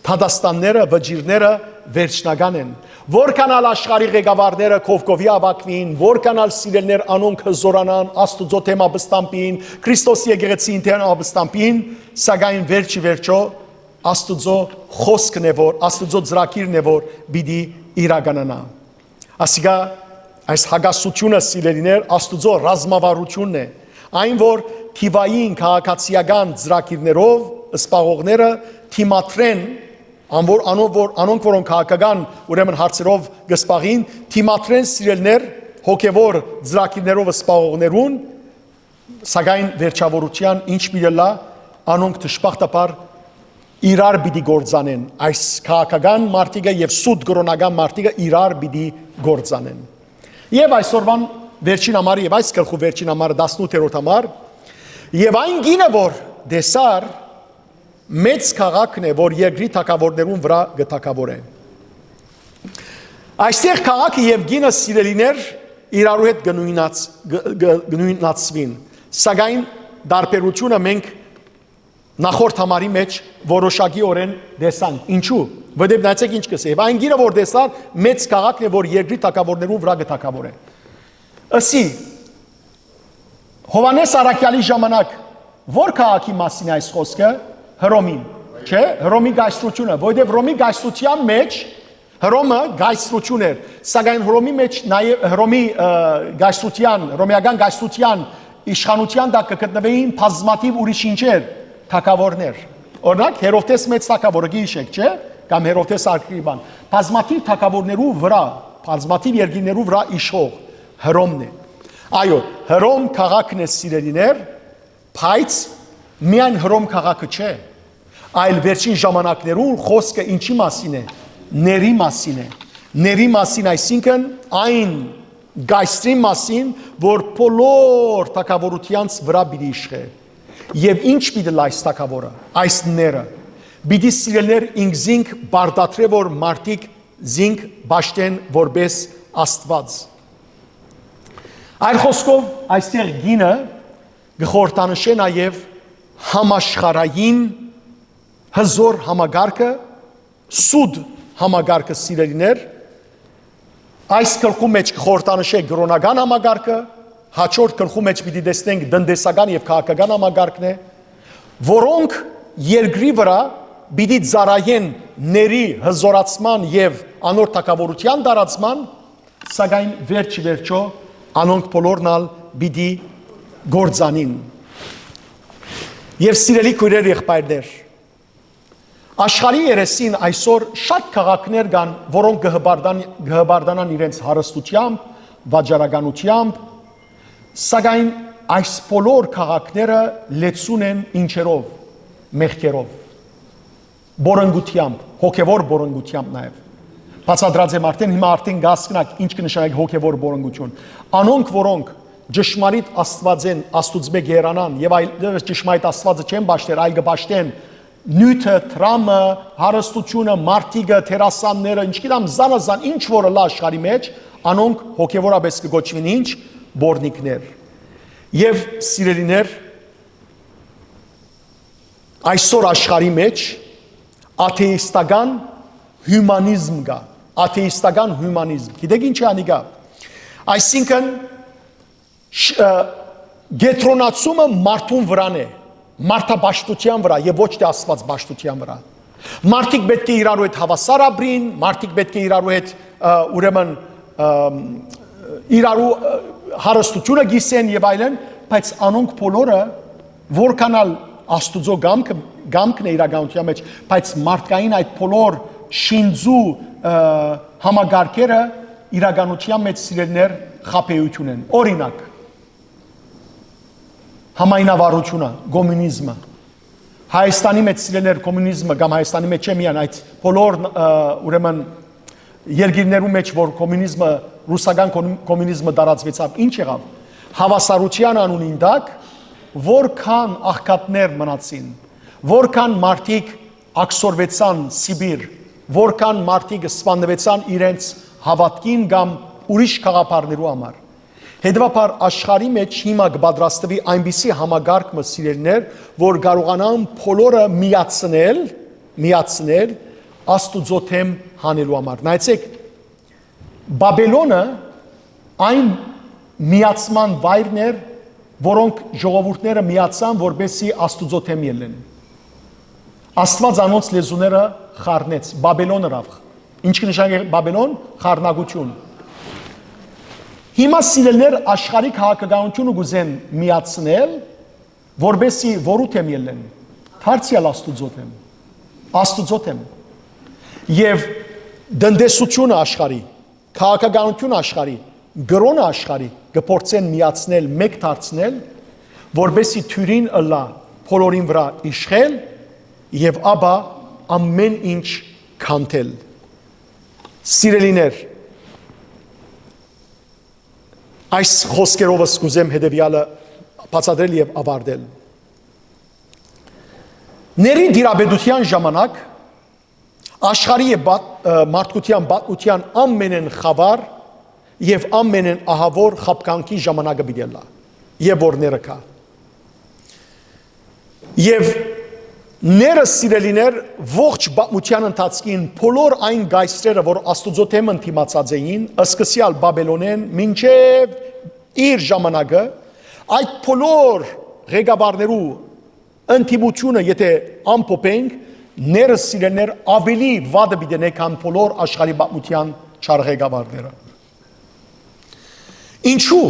թադաստանները վճիրները վերջնական են որքանալ աշխարհի ղեկավարները կովկովի ավակվին որքանալ սիրելներ անոնք հզորանան Աստուծո թեմա բստամպին Քրիստոսի եկեղեցին թեմա բստամպին սակայն վերջի վերջո Աստուծո խոսքն է որ Աստուծո ծրագիրն է որ պիտի իրականանա ասիկա այս հագասությունը սիրելիներ Աստուծո ռազմավարությունն է այն որ թիվային քաղաքացիական ծրագիրներով սպաղողները թիմատրեն անոնք որոնք քաղաքական ուրեմն հարցերով գսպաղին թիմատրեն սիրելներ հոգևոր ծրագիրներով սպաղողներուն սակայն վերջավորության ինչ միրելա անոնք դժբախտաբար իրար պիտի գործանեն, այս քաղաքական մարդիկը եւ սուտ կրոնական մարդիկը իրար պիտի գործանեն։ Եվ այսօրվան վերջին համարը եւ այս գլխու վերջին համարը 18-րդ համար եւ այն գինը որ դեսար մեծ քաղաքն է որ երկրի թակավորներուն վրա գտակավոր է։ Այստեղ քաղաքը եւ գինը սիրելիներ իրարու հետ գնույնացվին, սակայն դարբերությունը մենք նախորդ համարի մեջ որոշակի օրեն դեսանք։ Ինչու՞։ Որտեղ նայեցեք ինչ կսե։ Եվ այն գինը որ դեսար մեծ քաղաքն է որ երկրի թակավորներուն վրա գտակավոր է։ Ասի Հովանես Արաքյալի ժամանակ որ քաղաքի մասին այս խոսքը Հռոմին, չէ՞, Հռոմի գայստրությունը, որտեղ Հռոմի գայստրության մեջ Հռոմը գայստրություն էր, սակայն Հռոմի մեջ նաև Հռոմի գայստրության, հռոմեական գայստրության իշխանության տակ կգտնվեին բազմաթիվ ուրիշ ինչեր, թագավորներ։ Օրինակ Հերովդես մեծ թագավորը գիշեք, չէ՞, կամ Հերովդես Արգրիպան, բազմաթիվ թագավորներու վրա, բազմաթիվ երկրներու վրա իշխող Հռոմն է։ Այո, Հռոմ քաղաքն է սիրելիներ, բայց միայն Հռոմ քաղաքը չէ, այլ վերջին ժամանակներում խոսքը ինչի մասին է։ Ների մասին է, ների մասին այսինքն այն գայստրի մասին, որ բոլոր թագավորությանց վրա պիտի իշխե։ Եվ ինչ պիտի լայս թագավորը, այս ները, պիտի սիրելներ ինքզինք բարդատրե, որ մարդիկ զինք բաշտեն որպես Աստված։ Այլ խոսքով այստեղ գինը գխորտանշե նաև համաշխարհային հզոր համագարկը, սուտ համագարկը սիրելիներ, այս գլխու մեջ կխորտանշե կրոնական համագարկը, հաջորդ գլխու մեջ պիտի տեսնենք տնտեսական եւ քաղաքական համագարկն է, որոնք երկրի վրա պիտի ծառայեն ների հզորացման եւ անոր թակավորության դարացման, սակայն վերջո անոնք բոլորնալ պիտի գործանին։ Եվ սիրելի քույրեր եղբայրներ, աշխարհի երեսին այսօր շատ քաղաքներ կան, որոնք կհբարդանան իրենց հարստությամբ, վաճառականությամբ, սակայն այս բոլոր քաղաքները լեցուն են ինչերով, մեղքերով, բորոնգությամբ, հոգևոր բորոնգությամբ նաև։ Բացատրած եմ արդեն, հիմա արդեն գասկնակ ինչ կնշանակի հոգևոր բորոնգություն։ Անոնք, որոնք ճշմարիտ Աստված են, Աստուծմե գերանան եւ այլևս ճշմարիտ Աստվածը չեն բաշտեր, այլ կբաշտեն նյութը, տրամը, հարստությունը, մարդիկը, թերասանները, ինչ գիտեմ, զանազան ինչ որը լա աշխարհի մեջ, անոնք հոգևորապես կգոչվին ինչ, բորնիկներ։ Եվ սիրելիներ, այսօր աշխարհի մեջ աթեիստական հյումանիզմ կա, աթեիստական հյումանիզմ։ Գիտեք ինչ է անի կա։ Այսինքն գետրոնացումը մարդուն վրան է, մարդաբաշտության վրա եւ ոչ թե Աստված բաշտության վրա։ Մարդիկ պետք է իրարու հետ հավասար ապրին, մարդիկ պետք է իրարու հետ ուրեմն իրարու հարստությունը գիսեն եւ այլն, բայց անոնք բոլորը որքանալ Աստուծո գամքն է իրականության մեջ, բայց մարդկային այդ բոլոր շինձու համագարկերը իրականության մեջ սիրելներ խափեություն են։ Օրինակ համայնավարությունը, կոմունիզմը, Հայաստանի մեջ սիրելներ կոմունիզմը կամ Հայաստանի մեջ չէ միայն այդ բոլոր ուրեմն երկիրներու մեջ որ կոմունիզմը, ռուսական կոմունիզմը տարածվեցավ, ինչ եղավ։ Հավասարության անունին տակ որքան աղքատներ մնացին, որքան մարդիկ աքսորվեցան Սիբիր, որքան մարդիկ սպանվեցան իրենց հավատքին կամ ուրիշ խաղապարներու համար։ Հետևաբար աշխարհի մեջ հիմա կպատրաստվի այնպիսի համագարկը սիրելներ, որ կարողանան բոլորը միացնել Աստուծո թեմ հանելու համար։ Նայեցեք, Բաբելոնը այն միացման վայրն էր, որոնք ժողովուրդները միացան, որպեսզի Աստուծո թեմ ելնեն։ Աստված անոնց լեզուները խառնեց, Բաբելոնը ռավ։ Ինչ կնշանակի Բաբելոն, խառնագություն։ Հիմա սիրելներ աշխարհի քաղաքականությունը գուզեն միացնել, որպեսզի որու թեմ ելնեն, դարձյալ Աստուծո թեմ, Աստուծո թեմ։ Եվ տնտեսությունը աշխարհի, քաղաքականությունը աշխարհի, գրոնը աշխարհի կփորձեն միացնել, մեկ դարձնել, որպեսզի թյուրին ըլլա բոլորին վրա իշխել եւ ապա ամեն ինչ քանթել։ Սիրելիներ, այս խոսքերով սկուզեմ հետևյալը բացատրել եւ ավարտել։ Ների դիրաբեդության ժամանակ աշխարհի եւ մարդկության պատմության ամենեն խավար եւ ամենեն ահավոր խապկանքի ժամանակը բիդելա եւ որները կա։ Եվ ները սիրելիներ ողջ պատմության ընթացքին բոլոր այն գայսրերը, որ Աստուծո դեմ ընդդիմացած էին, սկսյալ Բաբելոնեն մինչև իր ժամանակը, այդ բոլոր ղեկավարներու ընդդիմությունը, եթե ամփոփենք, ները սիրելիներ ավելի վատը բիդենե քան բոլոր աշխարհի պատմության չար ղեկավարները։ Ինչու՞։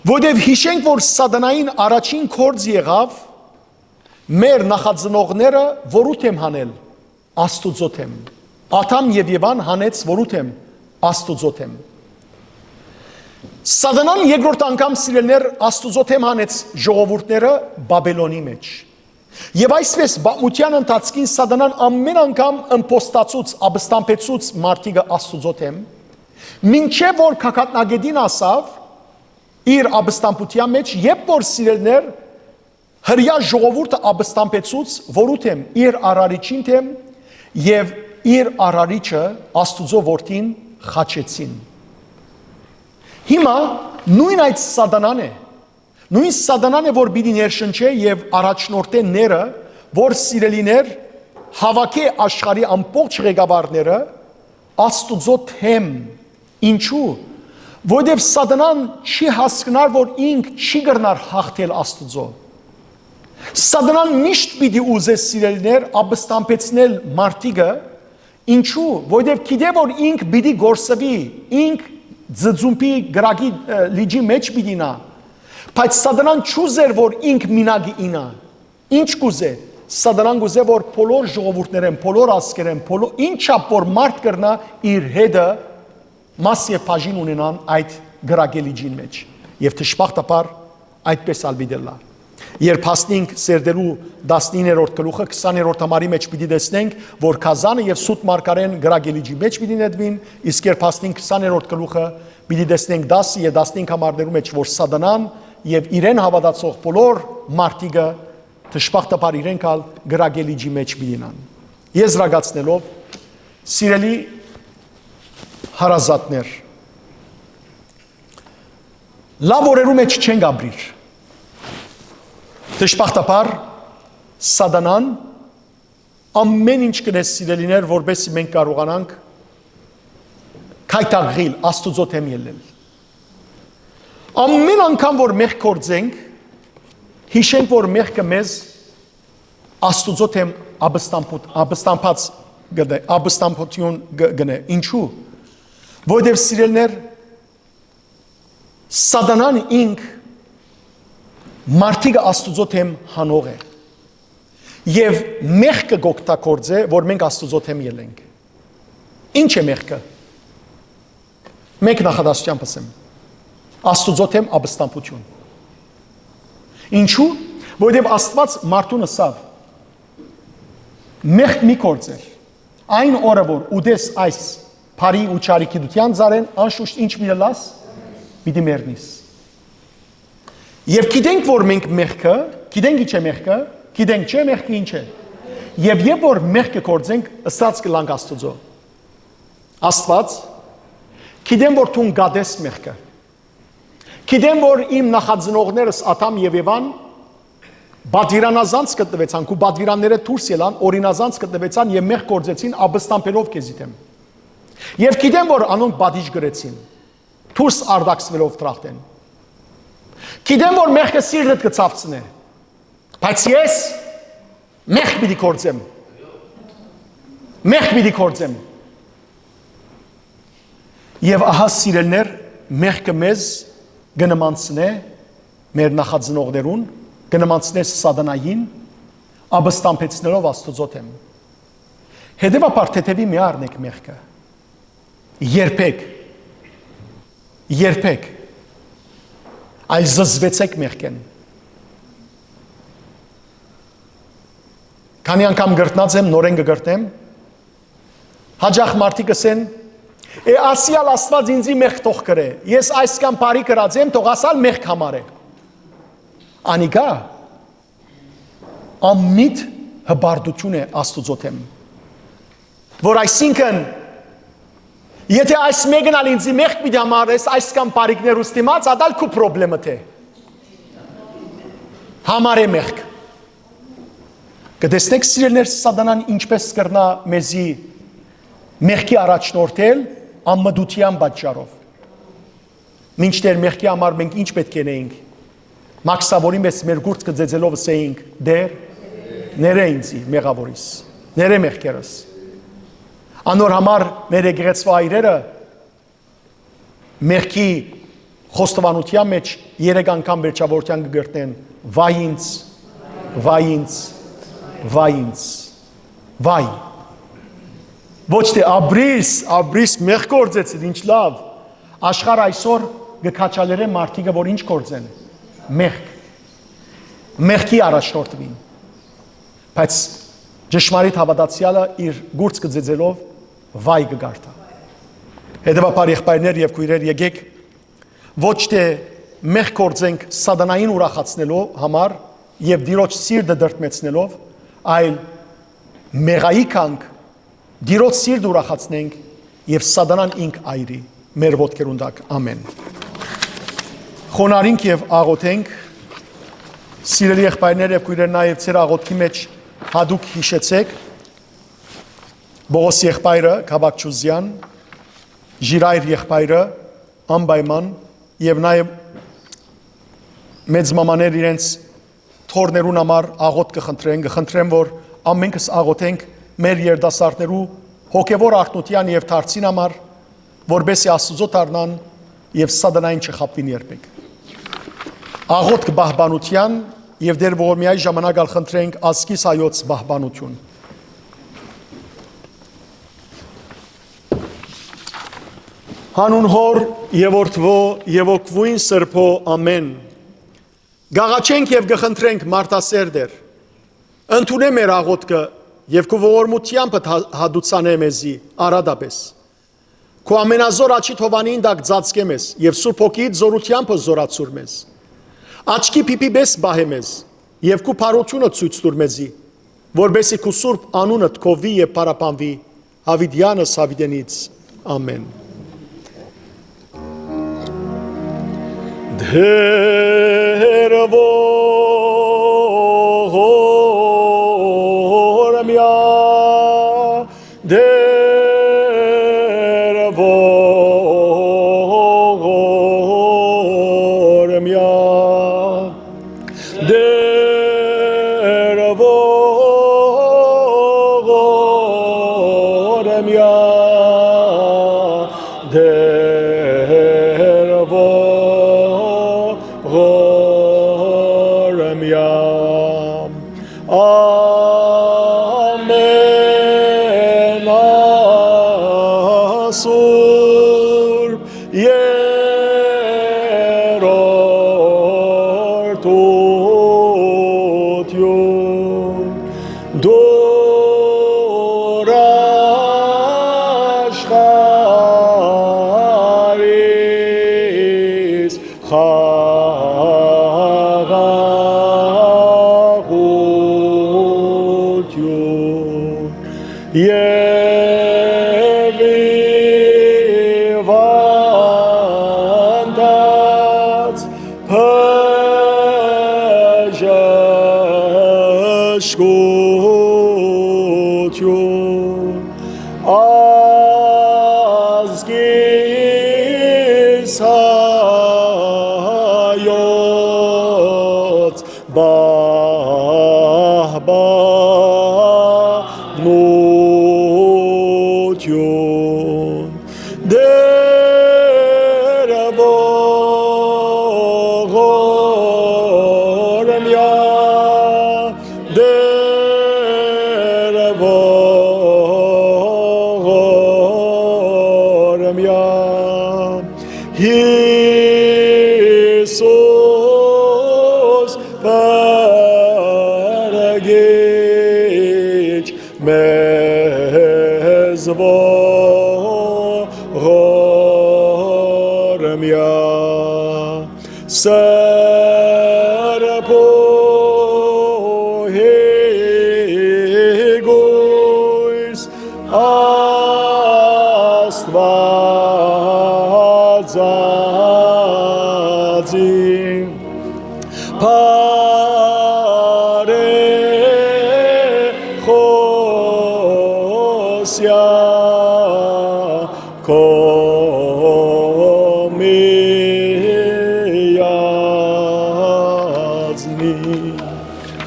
Որտեւ հիշենք, որ սատանային առաջին կորձ եղավ մեր նախածնողները որութեմ հանել Աստուծո թեմ։ Ադամ եւ Եվան հանեց որութեմ Աստուծո թեմ։ Սատանան երկրորդ անգամ սիրելներ Աստուծո թեմ հանեց ժողովուրդները Բաբելոնի մեջ։ Եվ այսպես պատմության ընթացքին սատանան ամեն անգամ ըմպոստացուց, աբստամբեցուց մարդիկը Աստուծո թեմ, մինչև որ քակատնագետին ասավ իր աբստամբության մեջ, երբ որ սիրելներ հրյա ժողովուրդը աբստամբեցուց որութեմ իր արարիչին թեմ եւ իր արարիչը Աստուծո որդին խաչեցին։ Հիմա նույն այդ սատանան է, նույն սատանան է, որ պիտի ներշնչե եւ առաջնորդե ները, որ սիրելիներ հավաքե աշխարհի ամբողջ ղեկավարները Աստուծո թեմ։ Ինչու՞։ Որովհետեւ սատանան չի հասկնար, որ ինք չի գրնար հաղթել Աստուծո։ Սատանան միշտ պիտի ուզե սիրելիներ աբստամբեցնել մարդիկը, ինչու՞։ Որովհետև գիտե որ ինք պիտի գործվի, ինք ձծումպի գրագի լիջի մեջ պիտի նա, բայց սատանան չուզեր որ ինք մինագի ինա, ինչ կուզե։ Սատանան կուզե որ բոլոր ժողովուրդներեն, բոլոր ազգերեն, ինչա որ մարդ կրնա իր հետը մաս եւ բաժին ունենան այդ գրագի լիջին մեջ։ Եվ դժբախտաբար այդպես ալբիդելա։ Երբ հասնենք Սերդելու 19-րդ գլուխը 20-րդ համարի մեջ պիտի տեսնենք, որ Քազանը եւ Սուտ Մարգարեն գրագելիջի մեջ պիտի նետվին, իսկ երբ հասնենք 20-րդ գլուխը պիտի տեսնենք 10 եւ 15 համարներու մեջ, որ Սատանան եւ իրեն հավատացող բոլոր մարդիկը դժբախտաբար իրենք ալ գրագելիջի մեջ պիտինան։ Եզրակացնելով, սիրելի հարազատներ, լավ օրերու մեջ չենք ապրիր։ Դժբախտաբար սատանան ամեն ինչ կնես սիրելիներ, որբեսի մենք կարողանանք քայթաղիլ Աստուծո թեմ ելնել։ Ամեն անգամ որ մեղք գործենք, հիշենք որ մեղքը մեզ Աստուծո թեմ աբստամբություն գնե։ Ինչու՞։ Որովհետև սիրելիներ սատանան ինք մարդիկը Աստուծո թեմ հանող է եւ մեղքը գոկտակորձ է, որ մենք Աստուծո թեմ ելենք։ Ինչ է մեղքը։ Մեկ նախադասությամբ ասեմ։ Աստուծո թեմ աբստամբություն։ Ինչու՞։ Որովհետև Աստված մարդուն ասավ. մեղք մի գործեր։ Այն օրը որ ուդես այս բարի ու չարիքիդության զարեն, անշուշտ ինչ մի լաս, պիտի մեռնիս։ Եվ գիտենք որ մենք մեղքը, գիտենք ինչ է մեղքը, գիտենք չէ մեղքը ինչ է։ Եվ երբ որ մեղքը գործենք, ըստած կլանք Աստուծո։ Աստված, գիտեմ որ դու գադես մեղքը։ Գիտեմ որ իմ նախածնողներս Ադամ եւ Եվան բադվիրանազանց գտնվեցան, ու բադվիրանները դուրս ելան, օրինազանց գտնվեցան եւ մեղք գործեցին աբստամբերով քեզի դեմ։ Եվ գիտեմ որ անոնք բադիժ գրեցին, դուրս արդակսվելով տրախտեն։ Գիտեմ որ մեղքը սիրտդ կցավցնե, բայց ես մեղք պիտի գործեմ։ Մեղք պիտի գործեմ։ Եվ ահա սիրելներ, մեղքը մեզ գնմանցնե մեր նախածնողներուն, գնմանցնե սատանային, աբստամբեցնելով Աստուծո թեմ։ Հետևաբար թեթևի մի առնեք մեղքը։ Երբեք այլ զզվեցեք մեղքեն։ Քանի անգամ գրտնած եմ, նորեն կգրտնեմ։ Հաջախ մարդիկ ասեն, ասիալ Աստված ինձի մեղք թող կրե։ Ես այս կամ բարի կրած եմ, թող ասալ մեղք համար է։ Անիկա ամիտ հբարդություն է Աստուծո թեմ։ Որ այսինքն եթե այս մեկն ալ ինձի մեղք պիտի համարես, այս կամ բարիկներուց դիմաց, ադալ քու պրոբլեմը թե։ Համար է մեղք։ Կտեսնեք սիրելիներ սատանան ինչպես կրնա մեզի մեղքի առաջնորդել անմտության պատճառով։ Մինչդեռ մեղքի համար մենք ինչ պետք է նենք։ Մաքսավորի մեզ մեր գուրծքը ձեզելով ասեինք դեր ներե ինձի մեղավորիս, ներե մեղքերս։ Անոր համար մեր եկեղեցու այրերը մեղքի խոստովանության մեջ 3 անգամ վերջավորության կգրտնեն վայ ինձ, վայ ինձ, վայ ինձ, վայ։ Ոչ թե աբրիս մեղ կործեցիդ, ինչ լավ, աշխարհ այսօր գքաչալերը մարդիկը, որ ինչ կործեն, մեղքի առաջնորդվին, բայց ճշմարիտ հավատացյալը իր գուրծքը ձեզելով վայ կգարտա։ Հետևաբար եղբայրներ եւ քույրեր, եկեք ոչ թե մեղ կործենք սատանային ուրախացնելով համար եւ դիրոջ սիրտը դրտմեցնելով, այլ մեղայի կանք դիրոջ սիրտ ուրախացնենք եւ սատանան ինք այրի մեր ոտքերուն տակ։ Ամեն։ Խոնարհենք եւ աղոթենք, սիրելի եղբայրներ եւ քույրեր, նաեւ ծեր աղոթքի մեջ հադուկ հիշեցեք Բողոս եղբայրը Քաբակչուզյան, Ժիրայր եղբայրը անպայման եւ նաեւ մեծ մամաներ իրենց թորներուն համար աղոթ կխնդրեն, որ ամենքս աղոթենք մեր երդասարտներու հոգևոր արթնության եւ դարձին համար, որբեսի Աստուծո դառնան եւ սատանային չխապվին երբեք։ Աղոթք բահբանության եւ դեր ողորմիայի ժամանակ ալ խնդրենք ազգիս հայոց բահբանություն։ Հանուն հոր եւ որդվո եւ օգվույն սրբո ամեն։ Գաղաչենք եւ գխնդրենք մարդասերդեր։ Ընդունե մեր աղոթքը եւ քո ողորմությամբ հադուցանե մեզի արադապես։ Քո ամենազոր աչի թովանին դակ ծածկե մեզ եւ Սուրբ Հոգիից զորությամբ զորացուր մեզ։ Աչքի փիփի բես բահե մեզ եւ քո փառությունը ցույց տուր մեզի, որբեսի քո Սուրբ անունը թքովի եւ պարապանվի Հավիդյանս Հավիդենից։ Ամեն։ Դերվո հորմյա դերվո հորմյա դերվո հորմյա Amen. Asur yerortutyon dorashcharis Yevivantats Pajashkutyon Azgis hayot Bahbanutyon Derebo Gormya Derebo Gormya Jesus Paragis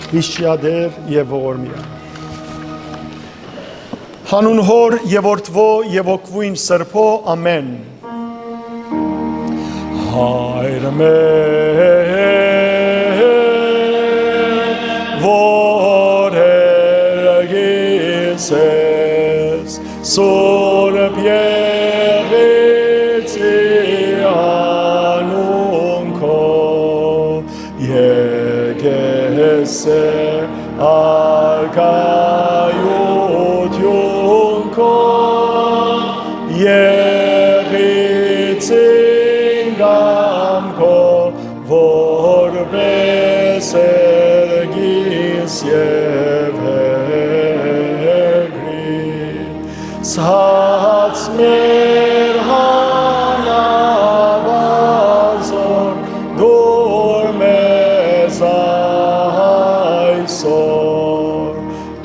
Միշիադեր եւ ողորմիա։ Հանուն Հոր եւ Որդվո եւ Օգվույն Սրբո ամեն։ Հայր մեր, որ երգես ես, սուրբ եղեցի անուն քո, եկես արկայություն քո, եղեցին գամ քո, որպես երգիս եւ Սաց մեր հանավազոր դուր մեզ այսօր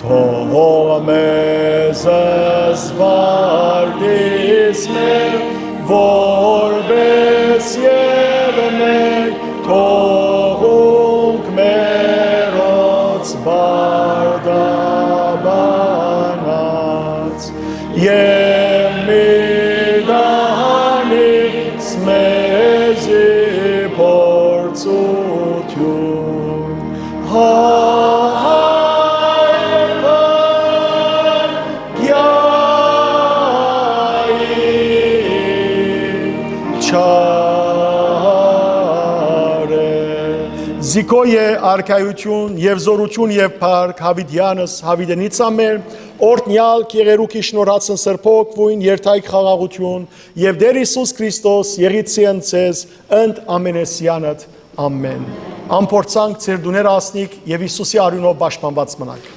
թող մեզ զվարդիս մեր որպես եւ մենք թողունք մերոց բարդաբանած Եվ մի դանից մեզի փորձություն հայրական գյայի չարե Զիկոյե արկայություն և զորություն և պարկ հավիդյանս հավիդենից ամեր Օրտնյալ կեղերուքի շնորհացն սրբոք վույն երթայք խաղաղություն և դեր Իսուս Քրիստոս եղիցի ընցեզ ընդ ամենեսյանըտ ամեն։ Ամփորձանք ձեր դուներ ասնիկ և Իսուսի արյունով պաշտպանված մնաք։